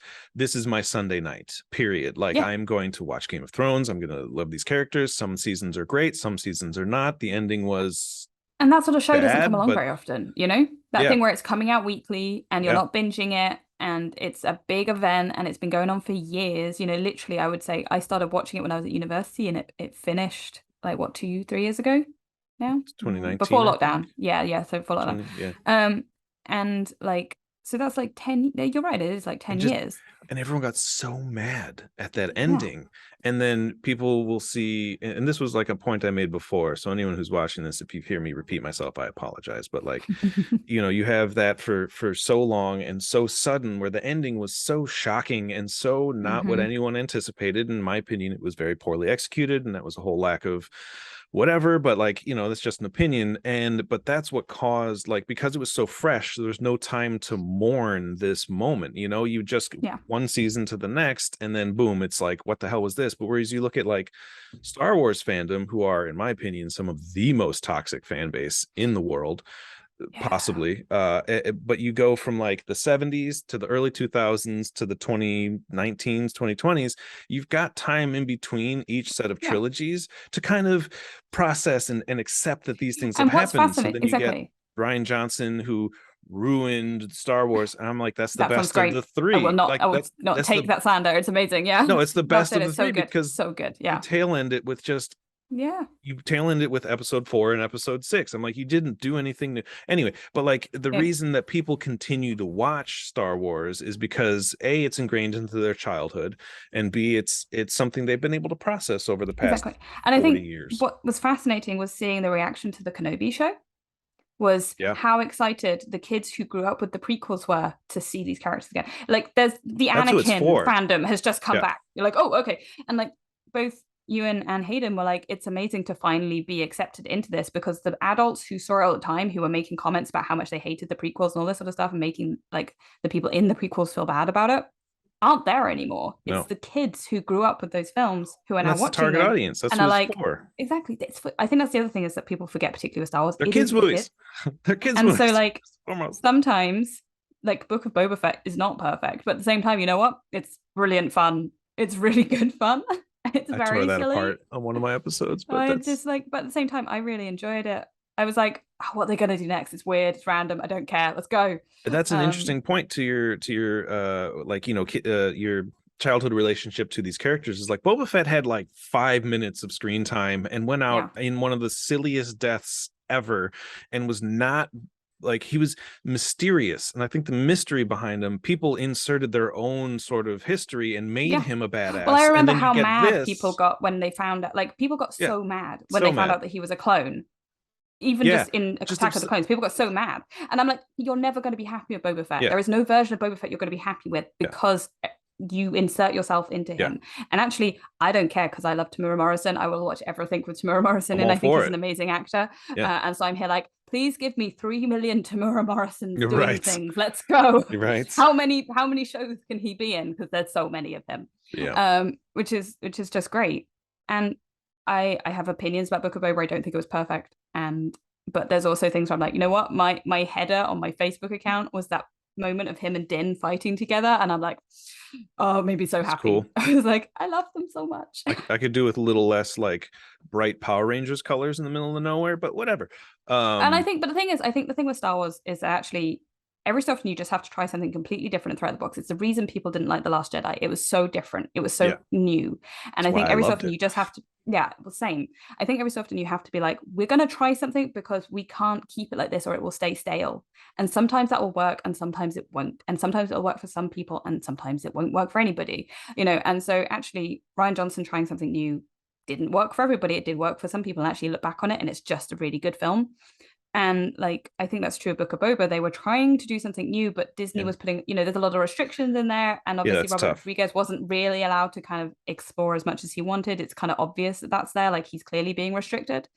my Sunday night, period. Like, Yeah. I'm going to watch Game of Thrones, I'm going to love these characters. Some seasons are great, some seasons are not. The ending was And that sort of show doesn't come bad, along but very often, you know? That yeah, thing where it's coming out weekly and you're yeah, not binging it and it's a big event and it's been going on for years. You know, literally, I would say I started watching it when I was at university and it finished like what, 2, 3 years ago now? Before 2019, I think. lockdown. Yeah, yeah. So before lockdown. 20, yeah. Um, and like, so that's like 10, you're right, it is like And 10 just, years. and everyone got so mad at that Yeah. ending. And then people will see, and this was like a point I made before, so anyone who's watching this, if you hear me repeat myself, I apologize, but like, you know, you have that for so long and so sudden, where the ending was so shocking and so not what Hmm. anyone anticipated. In my opinion, it was very poorly executed, and that was a whole lack of whatever, but like, you know, that's just an opinion. And but that's what caused, like, because it was so fresh, there's no time to mourn this moment, you know. You just Yeah. one season to the next, and then boom, it's like, what the hell was this? But whereas you look at like Star Wars fandom, who are, in my opinion, some of the most toxic fan base in the world, Yeah. possibly, but you go from like the 70s to the early 2000s to the 2019s, 2020s, you've got time in between each set of Yeah. trilogies to kind of process and accept that these things have And what's happened. So fascinating, then you get exactly. Rian Johnson, who ruined Star Wars, and I'm like, that's the That film's best of great. the three. I Like, would that's not that's take the that slander. It's amazing. Yeah. no, it's the Loved best it. of the It's so three, good. because So good. you Yeah. tail end it with just, Yeah. you tail end it with episode 4 and episode 6. I'm like, you didn't do anything to anyway. But like, the Yeah. reason that people continue to watch Star Wars is because A, it's ingrained into their childhood, and B, it's something they've been able to process over the past Exactly. And I 40 think years. what was fascinating was seeing the reaction to the Kenobi show, was Yeah, how excited the kids who grew up with the prequels were to see these characters again. Like, there's the that's who it's Anakin for. fandom has just come Yeah, back. You're like, oh, okay. And like, both you and Hayden were like, it's amazing to finally be accepted into this, because the adults who saw it all the time, who were making comments about how much they hated the prequels and all this sort of stuff, and making like the people in the prequels feel bad about it, aren't there anymore. It's no, the kids who grew up with those films who are and now that's the watching target them audience. That's and who are it's like, for. exactly. I think that's the other thing, is that people forget, particularly with Star Wars, They're it kids is for kids. movies. They're kids And so, movies. like, Almost. sometimes, like, Book of Boba Fett is not perfect, but at the same time, you know what? It's brilliant fun. It's really good fun. It's I tore very that silly. apart on one of my episodes, but I that's just like, but at the same time, I really enjoyed it. I was like, oh, what are they gonna do next? It's weird. It's random. I don't care. Let's go. that's an Um, interesting point to your like, you know, your childhood relationship to these characters. Is like, Boba Fett had like 5 minutes of screen time and went out yeah, in one of the silliest deaths ever, and was not, like, he was mysterious. And I think the mystery behind him, people inserted their own sort of history and made yeah. him a Well, I badass, and remember then you how get mad people this. got when they found out. Like, people got Yeah, so mad when so they found mad. out that he was a clone. Even Yeah, just in just Attack of the Clones, people got so mad. And I'm like, you're never going to be happy with Boba Fett. yeah, There is no version of Boba Fett you're going to be happy with, yeah, because you insert yourself into yeah. him. And actually, I don't care, because I love Tamura Morrison. I will watch everything with Tamura Morrison, I'm and all I think for he's an it. amazing actor. Yeah, And so I'm here like, please give me 3 million Tamura Morrisons you're doing right. things. Let's go. You're right. How many shows can he be in? Because there's so many of him. Yeah. Which is just great. And I have opinions about Book of Boba. I don't think it was perfect. And but there's also things where I'm like, you know what? My header on my Facebook account was that moment of him and Din fighting together, and I'm like, oh, maybe so It's cool. happy. I was like, I love them so much. I could do with a little less like bright Power Rangers colors in the middle of nowhere, but whatever. And I Um, think, but the thing is, I think the thing with Star Wars is that actually every so often you just have to try something completely different and throw out the box. It's the reason people didn't like The Last Jedi. It was so different. It was so yeah, new. And that's I why think I every so loved often it. you just have to, yeah, well, same. I think every so often you have to be like, we're going to try something because we can't keep it like this or it will stay stale. And sometimes that will work and sometimes it won't. And sometimes it'll work for some people and sometimes it won't work for anybody, you know? And so actually, Rian Johnson trying something new didn't work for everybody. It did work for some people, and actually look back on it and it's just a really good film. And like, I think that's true of Book of Boba. They were trying to do something new, but Disney Yeah. was putting, there's a lot of restrictions in there. And Yeah, obviously, that's Robert tough. Rodriguez wasn't really allowed to kind of explore as much as he wanted. It's kind of obvious that that's there. Like, he's clearly being restricted.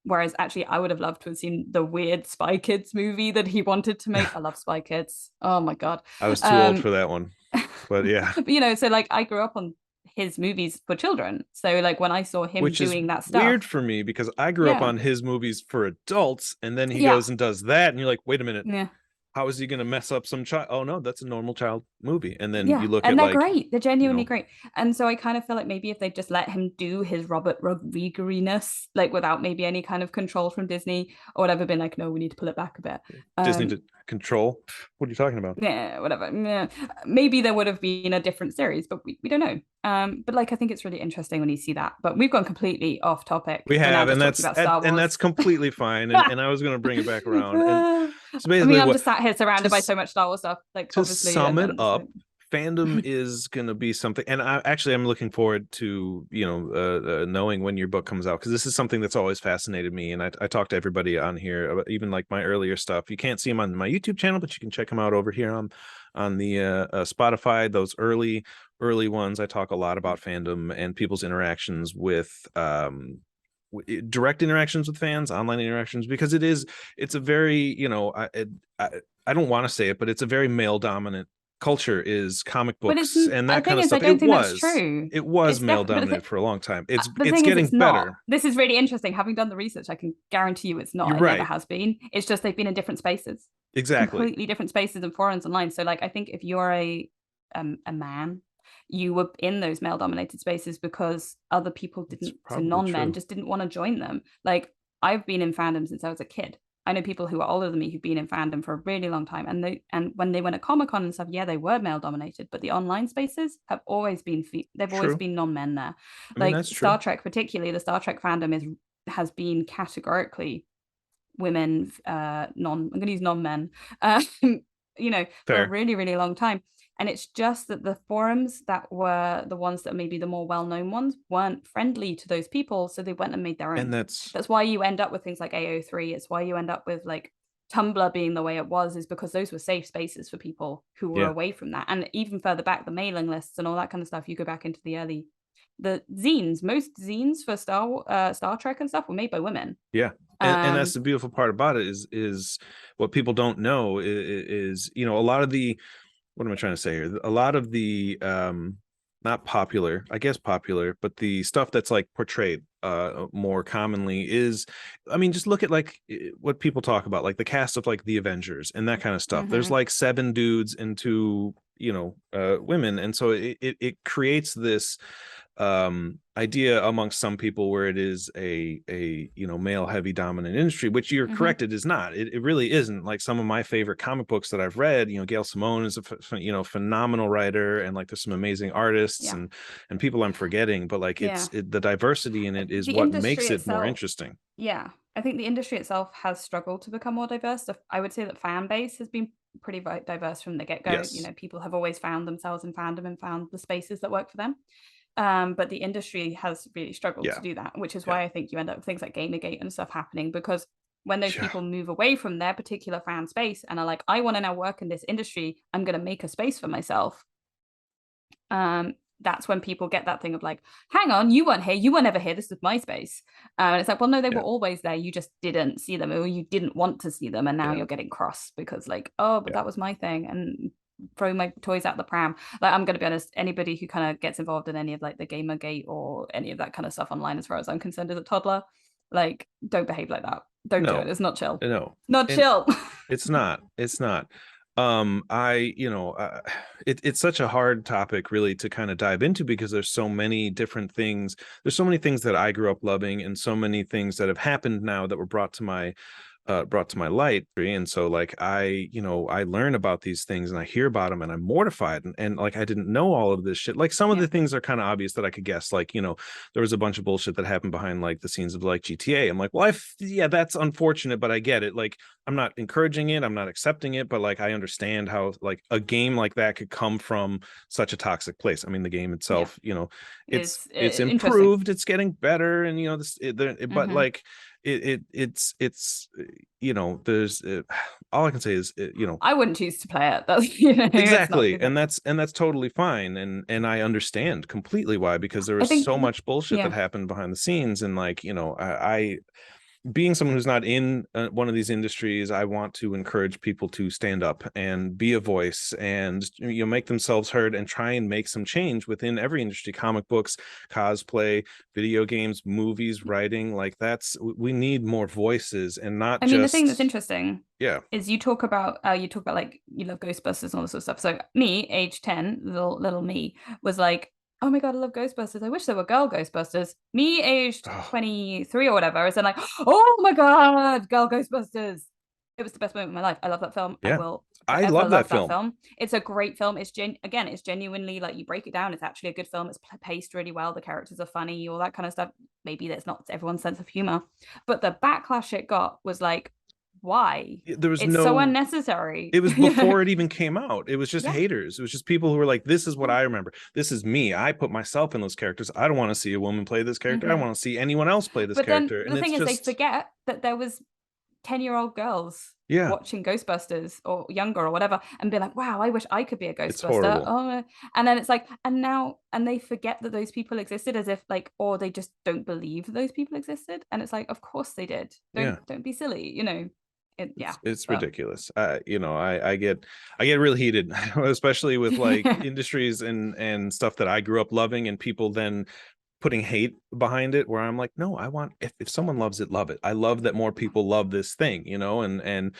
Whereas actually, I would have loved to have seen the weird Spy Kids movie that he wanted to make. I love Spy Kids. Oh my God. I was too old Um, for that one, but yeah. but so like I grew up on his movies for children. So like when I saw him Which is doing that weird stuff, for me because I grew up yeah, on his movies for adults, and then he yeah, goes and does that, and you're like, wait a minute, yeah. how is he going to mess up some child? Oh no, that's a normal child movie. And then Yeah, you look and at they're like, great. They're you genuinely know, great. And so I kind of feel like maybe if they just let him do his Robert Rodriguez-ness, like without maybe any kind of control from Disney or whatever, been like, no, we need to pull it back a bit. Disney Um, to control. What are you talking about? yeah, whatever. Yeah. Maybe there would have been a different series, but we don't know. But like I think it's really interesting when you see that. But we've gone completely off topic We and now have, just talking about Star and Wars. that's completely fine. And I was going to bring it back around. And I so mean, basically, I'm what just sat here surrounded by to so much Star Wars stuff, like to obviously, sum and it then up, so fandom is going to be something. And I'm looking forward to knowing when your book comes out, because this is something that's always fascinated me. And I talk to everybody on here about even like my earlier stuff. You can't see them on my YouTube channel, but you can check them out over here on the Spotify. Those early ones, I talk a lot about fandom and people's interactions with direct interactions with fans, online interactions, because it's a very, I don't want to say it, but it's a very male dominant culture, is comic but it's books and the that kind thing of is, I stuff. don't think that's true. It was It's male definitely, dominated for a long time. but the It's thing is, getting it's not. better. This is really interesting. Having done the research, I can guarantee you it's You're not. It never right. has been. It's just they've been in different spaces, Exactly. completely different spaces and forums online. So, like, I think if you're a man, you were in those male dominated spaces because other people It's didn't, so probably non men true. just didn't want to join them. Like, I've been in fandom since I was a kid. I know people who are older than me who've been in fandom for a really long time, and when they went at Comic Con and stuff, yeah, they were male dominated, but the online spaces have always been they've always True. been non men there. I mean, Like that's Star true. Trek, particularly the Star Trek fandom has been categorically women, non. I'm going to use non men, for a Fair. really really long time. And it's just that the forums that were the ones that maybe the more well-known ones weren't friendly to those people, so they went and made their And own. that's That's why you end up with things like AO3. It's why you end up with like Tumblr being the way it was, is because those were safe spaces for people who were yeah. away from that. And even further back, the mailing lists and all that kind of stuff, you go back into the zines. Most zines for Star Trek and stuff were made by women. Yeah. And that's um the beautiful part about it, is what people don't know is, a lot of the, what am I trying to say here? A lot of the not popular, I guess popular, but the stuff that's like portrayed more commonly is, I mean, just look at like what people talk about, like the cast of like the Avengers and that kind of stuff. There's mhm, like 7 dudes and 2, women. And so it creates this idea amongst some people where it is a male heavy dominant industry, which you're mhm, correct, it is not. It really isn't. Like some of my favorite comic books that I've read, Gail Simone is a phenomenal writer, and like there's some amazing artists yeah, and people I'm forgetting, but like yeah. the diversity in it is The what industry makes it more itself, interesting. yeah, I think the industry itself has struggled to become more diverse. So I would say that fan base has been pretty diverse from the get-go. Yes. People have always found themselves in fandom and found the spaces that work for them. But the industry has really struggled to Yeah. do that, which is Yeah. why I think you end up with things like Gamergate and stuff happening, because when those Yeah. people move away from their particular fan space and are like, I want to now work in this industry, I'm going to make a space for myself. That's when people get that thing of like, hang on, you weren't here, you were never here, this was my space. And it's like, well, no, they were Yeah. always there, you just didn't see them, or you didn't want to see them, and now Yeah. you're getting cross because like, oh, but Yeah. that was my thing, and throw my toys out the pram. Like, I'm gonna be honest, anybody who kind of gets involved in any of like the Gamergate or any of that kind of stuff online, as far as I'm concerned, as a toddler, like, don't behave like that, don't do it, No. it's not chill, No. not And chill. it's not. I you know It's such a hard topic really to kind of dive into, because there's so many different things. There's so many things that I grew up loving, and so many things that have happened now that were brought to my light. And so like I learn about these things and I hear about them and I'm mortified, and like I didn't know all of this shit. Like some of Yeah, the things are kind of obvious that I could guess, like there was a bunch of bullshit that happened behind like the scenes of like GTA. I'm like, well, yeah, that's unfortunate, but I get it. Like I'm not encouraging it, I'm not accepting it, but like I understand how like a game like that could come from such a toxic place. I mean, the game yeah, itself, it's it's it's interesting. improved, it's getting better, and but Hmm. like it's there's all I can say is I wouldn't choose to play it. That's, you know, it's not exactly, good. and that's totally fine, and I understand completely why, because there I was think, so much bullshit that yeah. happened behind the scenes, and like I being someone who's not in one of these industries, I want to encourage people to stand up and be a voice and make themselves heard and try and make some change within every industry: comic books, cosplay, video games, movies, writing. Like we need more voices and not I mean, the thing that's just interesting yeah. is you talk about like you love Ghostbusters and all this sort of stuff. So me, age 10, little me, was like, oh my God, I love Ghostbusters. I wish there were girl Ghostbusters. Me, aged Oh, 23 or whatever, is then like, oh my God, girl Ghostbusters. It was the best moment of my life. I love that film. I yeah, will I forever love that love that film. film. It's a great film. Again, it's genuinely like you break it down. It's actually a good film. It's paced really well. The characters are funny, all that kind of stuff. Maybe that's not everyone's sense of humor, but the backlash it got was like, why? There was It's so no unnecessary. It was before it even came out. It was just Yeah, haters. It was just people who were like, this is what yeah. I remember. This is me. I put myself in those characters. I don't want to see a woman play this character. I Hmm. want to see anyone else play this But then character. And the it's thing is, they just, forget that there was 10-year-old girls yeah, watching Ghostbusters or younger or whatever and be like, wow, I wish I could be a it's Ghostbuster. horrible. Oh, and then it's like, and they forget that those people existed as if like, or they just don't believe those people existed. And it's like, of course they did. Yeah. Don't be silly, yeah. It's But ridiculous. I get really heated, especially with like industries and stuff that I grew up loving, and people then putting hate behind it, where I'm like, no, I want, if someone loves it, love it. I love that more people love this thing, and the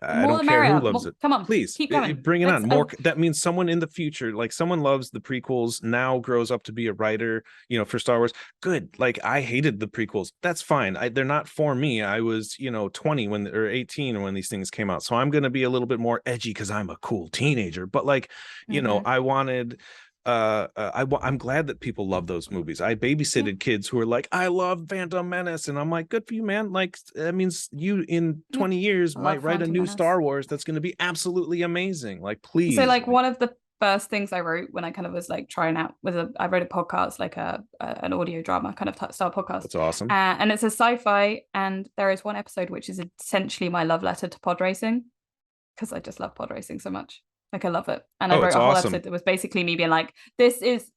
I more don't the care who merrier. loves it. Come on, Please keep coming. bring it on Let's. more. That means someone in the future, like someone loves the prequels, now grows up to be a writer, for Star Wars. Good. Like I hated the prequels. That's fine. They're not for me. I was, 20 or 18 when these things came out. So I'm going to be a little bit more edgy because I'm a cool teenager. But like, Mhm. I wanted I'm glad that people love those movies. I Yeah. babysitted kids who are like, I love Phantom Menace, and I'm like, good for you, man. Like that means you in Yeah. 20 years I might love write a Phantom new Menace. Star Wars that's going to be absolutely amazing. Like, So please. like one of the first things I wrote when I kind of was like trying out I wrote a podcast, like an audio drama kind of style podcast. That's awesome. And it's a sci-fi, and there is one episode which is essentially my love letter to pod racing, because I just love pod racing so much. Like I love it. And I Oh, wrote it's a whole awesome. episode that was basically me being like,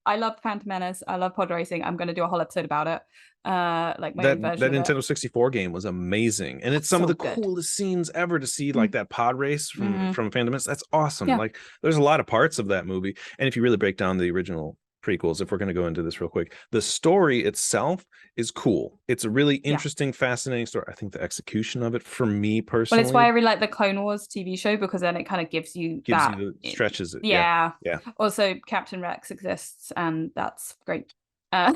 I love Phantom Menace, I love pod racing. I'm gonna do a whole episode about it. Like my that own version that of it. Nintendo 64 game was amazing, and it's some of So the good. coolest scenes ever to see, like Mm. that pod race from Mm. from Phantom Menace. That's awesome. Yeah. Like there's a lot of parts of that movie, and if you really break down the original prequels, if we're going to go into this real quick, the story itself is cool. It's a really Yeah. interesting, fascinating story. I think the execution of it, for me Well, it's why I personally, really like the Clone Wars TV show, because then it kind of gives you gives you the stretches it. Yeah, yeah. yeah. Also, Captain Rex exists, and that's great. Uh,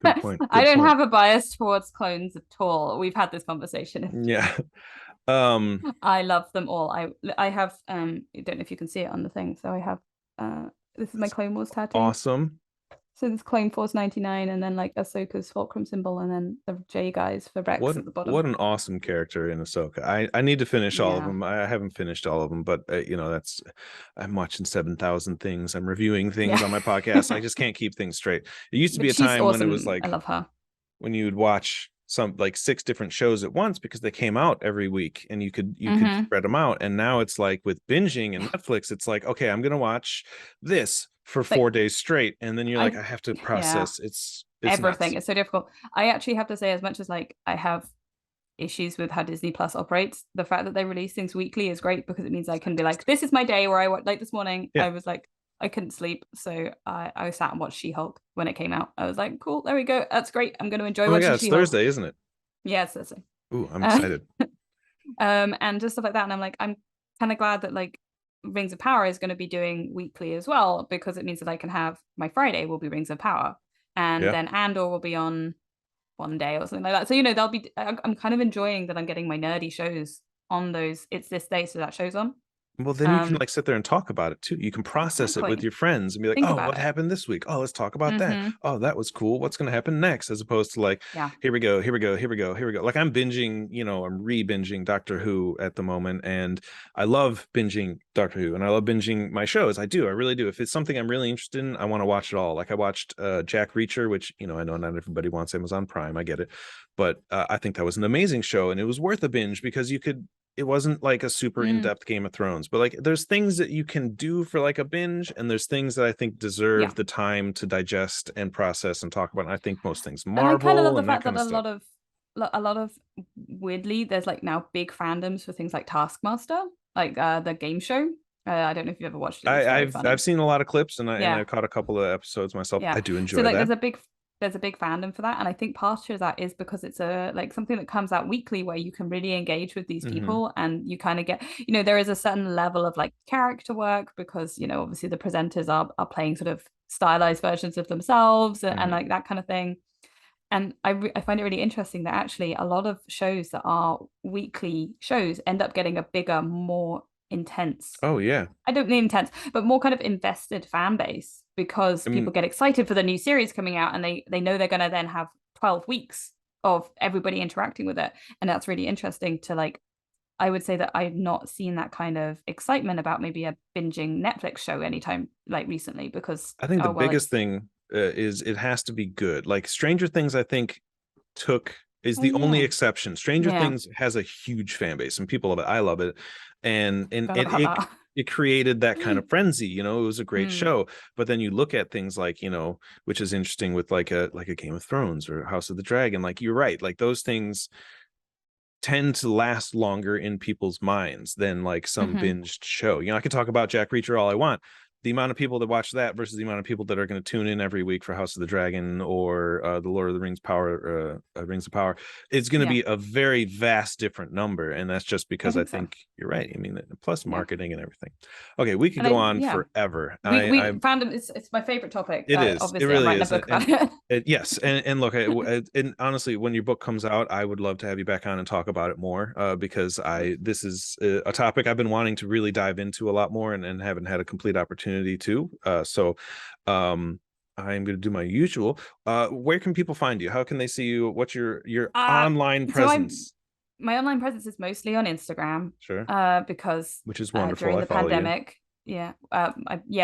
Good point. I Good don't point. have a bias towards clones at all. We've had this conversation. Yeah. um I love them all. I have I don't know if you can see it on the thing. So I have this is my it's Clone Wars tattoo. awesome. So there's Clone Force 99, and then like Ahsoka's fulcrum symbol, and then the J guys for What Rex at the what bottom. an awesome character in Ahsoka. I need to finish all of Yeah. them. I haven't finished all of them, but that's I'm watching 7,000 things. I'm reviewing things Yeah. on my podcast. I just can't keep things straight. It used to be But a she's time when it was awesome. I like love her. when you would watch some like 6 different shows at once because they came out every week, and you could Hmm. spread them out. And now it's like with binging and Yeah. Netflix, it's like, okay, I'm gonna watch this for Like 4 days straight, and then you're like, I I have to yeah, process. It's everything. nuts. It's so difficult. I actually have to say, as much as like I have issues with how Disney Plus operates, the fact that they release things weekly is great, because it means I can be like, Fantastic. this is my day where I watch. Like this morning, Yeah. I was like, I couldn't sleep, so I sat and watched She-Hulk when it came out. I was like, cool, there we go. That's great. I'm going to enjoy Oh my god, watching it's She-Hulk. Thursday, isn't it? Yeah, it's Thursday. Ooh, I'm Uh, excited. and just stuff like that. And I'm kind of glad that like Rings of Power is going to be doing weekly as well, because it means that I can have my Friday will be Rings of Power, and Yeah. then Andor will be on one day or something like that. So they'll be. I'm kind of enjoying that I'm getting my nerdy shows on those. It's this day, so that show's on. Well, then you can like sit there and talk about it too. You can process it with Exactly. your friends and be like, Think "Oh, about what it. happened this week? Oh, let's talk about that. Mm-hmm. Oh, that was cool. What's going to happen next?" As opposed to like, Yeah. "Here we go, here we go, here we go, here we go." Like I'm binging, I'm re-binging Doctor Who at the moment, and I love binging Doctor Who, and I love binging my shows. I do, I really do. If it's something I'm really interested in, I want to watch it all. Like I watched Jack Reacher, which I know not everybody wants Amazon Prime. I get it, but I think that was an amazing show, and it was worth a binge because it wasn't like a super Mm. in-depth Game of Thrones, but like there's things that you can do for like a binge, and there's things that I think Yeah. deserve the time to digest and process and talk about. And I think most things, And I kind of love Marvel the and that fact kind that of stuff. a lot of weirdly, there's like now big fandoms for things like Taskmaster, like the game show. I don't know if you've ever watched it. It's very I've funny. seen a lot of clips, and I Yeah. caught a couple of episodes myself. Yeah. I do So enjoy like that. there's a big fandom for that. And I think part of that is because it's a like something that comes out weekly where you can really engage with these Hmm. people and you kind of get, there is a certain level of like character work because, obviously the presenters are playing sort of stylized versions of themselves and Hmm. like that kind of thing. And I find it really interesting that actually a lot of shows that are weekly shows end up getting a bigger, more intense, Oh yeah. I don't mean intense, but more kind of invested fan base because I people mean, get excited for the new series coming out and they know they're going to then have 12 weeks of everybody interacting with it. And that's really interesting to like, I would say that I've not seen that kind of excitement about maybe a binging Netflix show anytime like recently because, I think the oh, well, biggest it's, thing is it has to be good. Like Stranger Things, I think took is oh, the only yeah. exception. Stranger Yeah. Things has a huge fan base and people love it. I love it. And Forgot it about that. it created that kind of frenzy, it was a great Mm, show. But then you look at things like, which is interesting with like a Game of Thrones or House of the Dragon, like you're right, like those things tend to last longer in people's minds than like some hmm. binged show. I can talk about Jack Reacher all I want. The amount of people that watch that versus the amount of people that are going to tune in every week for House of the Dragon or the Lord of the Rings Rings of Power, it's going to Yeah, be a very vast different number, and that's just I because I think so. think you're right. I mean, plus Yeah. marketing and everything. Okay, we could And go I, on yeah, forever. we fandom it's my favorite topic. It is. It Obviously, I'm really writing a is. book about it. Yes, and look, and honestly, when your book comes out, I would love to have you back on and talk about it more, because this is a topic I've been wanting to really dive into a lot more, and haven't had a complete opportunity to. So, I'm going to do my usual. Where can people find you? How can they see you? What's your Uh, online so presence? my online presence is mostly on Instagram, Sure, because which is wonderful. during I the follow you. pandemic, yeah,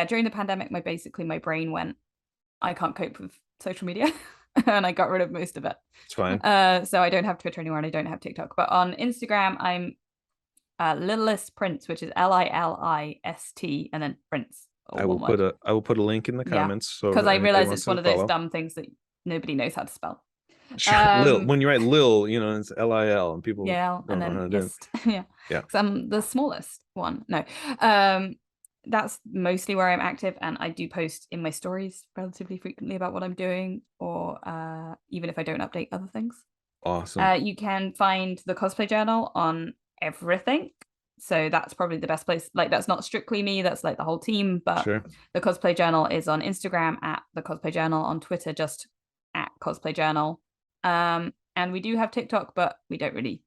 during the pandemic, my brain went, I can't cope with social media, and I got rid of most of it. It's fine. So I don't have Twitter anymore, and I don't have TikTok. But on Instagram, I'm LILISTPRINCE, which is LILIST, and then Prince, all one word. I will put a link in the Yeah, comments so because if I anybody realize wants it's to one of those follow. dumb things that nobody knows how to spell. Sure. Lil. Um, When you write Lil, it's Lil, and people yeah, and don't know how then to do it. ist, yeah, Yeah. because I'm the smallest one. No, um, that's mostly where I'm active, and I do post in my stories relatively frequently about what I'm doing, or even if I don't update other things. Awesome. You can find the cosplay journal on everything. So that's probably the best place. Like that's not strictly me, that's like the whole team, but Sure. the cosplay journal is on Instagram at the cosplay journal, on Twitter just at cosplay journal. And we do have TikTok, but we don't really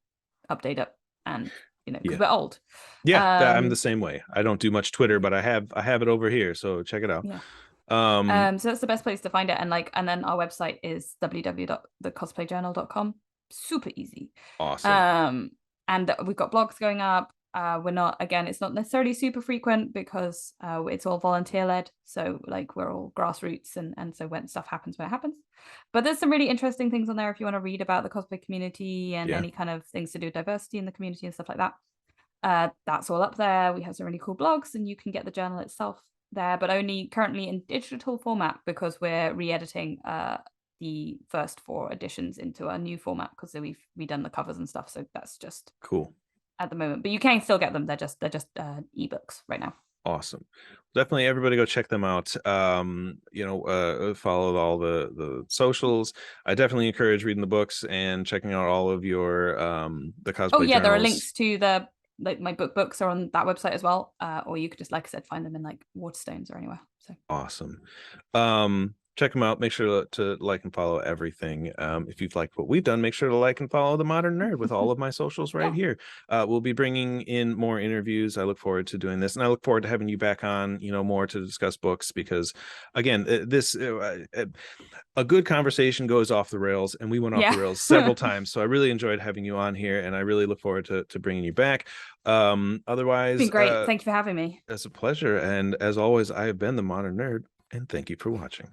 update it and because Yeah. we're old. Yeah, I'm the Um same way. I don't do much Twitter, but I have it over here, so check it out. yeah. Um, So that's the best place to find it. And then our website is www.thecosplayjournal.com. Super easy. awesome. Um, and we've got blogs going up. We're not, again, it's not necessarily super frequent because it's all volunteer led. So like we're all grassroots, and so when stuff happens when it happens. But there's some really interesting things on there if you want to read about the cosplay community and Yeah. any kind of things to do with diversity in the community and stuff like that. That's all up there. We have some really cool blogs, and you can get the journal itself there, but only currently in digital format because we're re-editing the first 4 editions into a new format because we've redone the covers and stuff. So that's just Cool. at the moment, but you can still get them. They're just ebooks right now. Awesome. Definitely everybody go check them out. Follow all the socials. I definitely encourage reading the books and checking out all of your the Oh cosplay yeah, there are journals. links to the like my books are on that website as well, or you could just, like I said, find them in like Waterstones or anywhere. So Awesome. Um check them out. Make sure to like and follow everything. If you've liked what we've done, make sure to like and follow the Modern Nerd with all of my socials right Yeah. here. We'll be bringing in more interviews. I look forward to doing this, and I look forward to having you back on, more to discuss books, because again, a good conversation goes off the rails, and we went off the Yeah. rails several times. So I really enjoyed having you on here, and I really look forward to bringing you back. It's been Otherwise, great. Thank you for having me. it's a pleasure. And as always, I have been the Modern Nerd, and thank you for watching.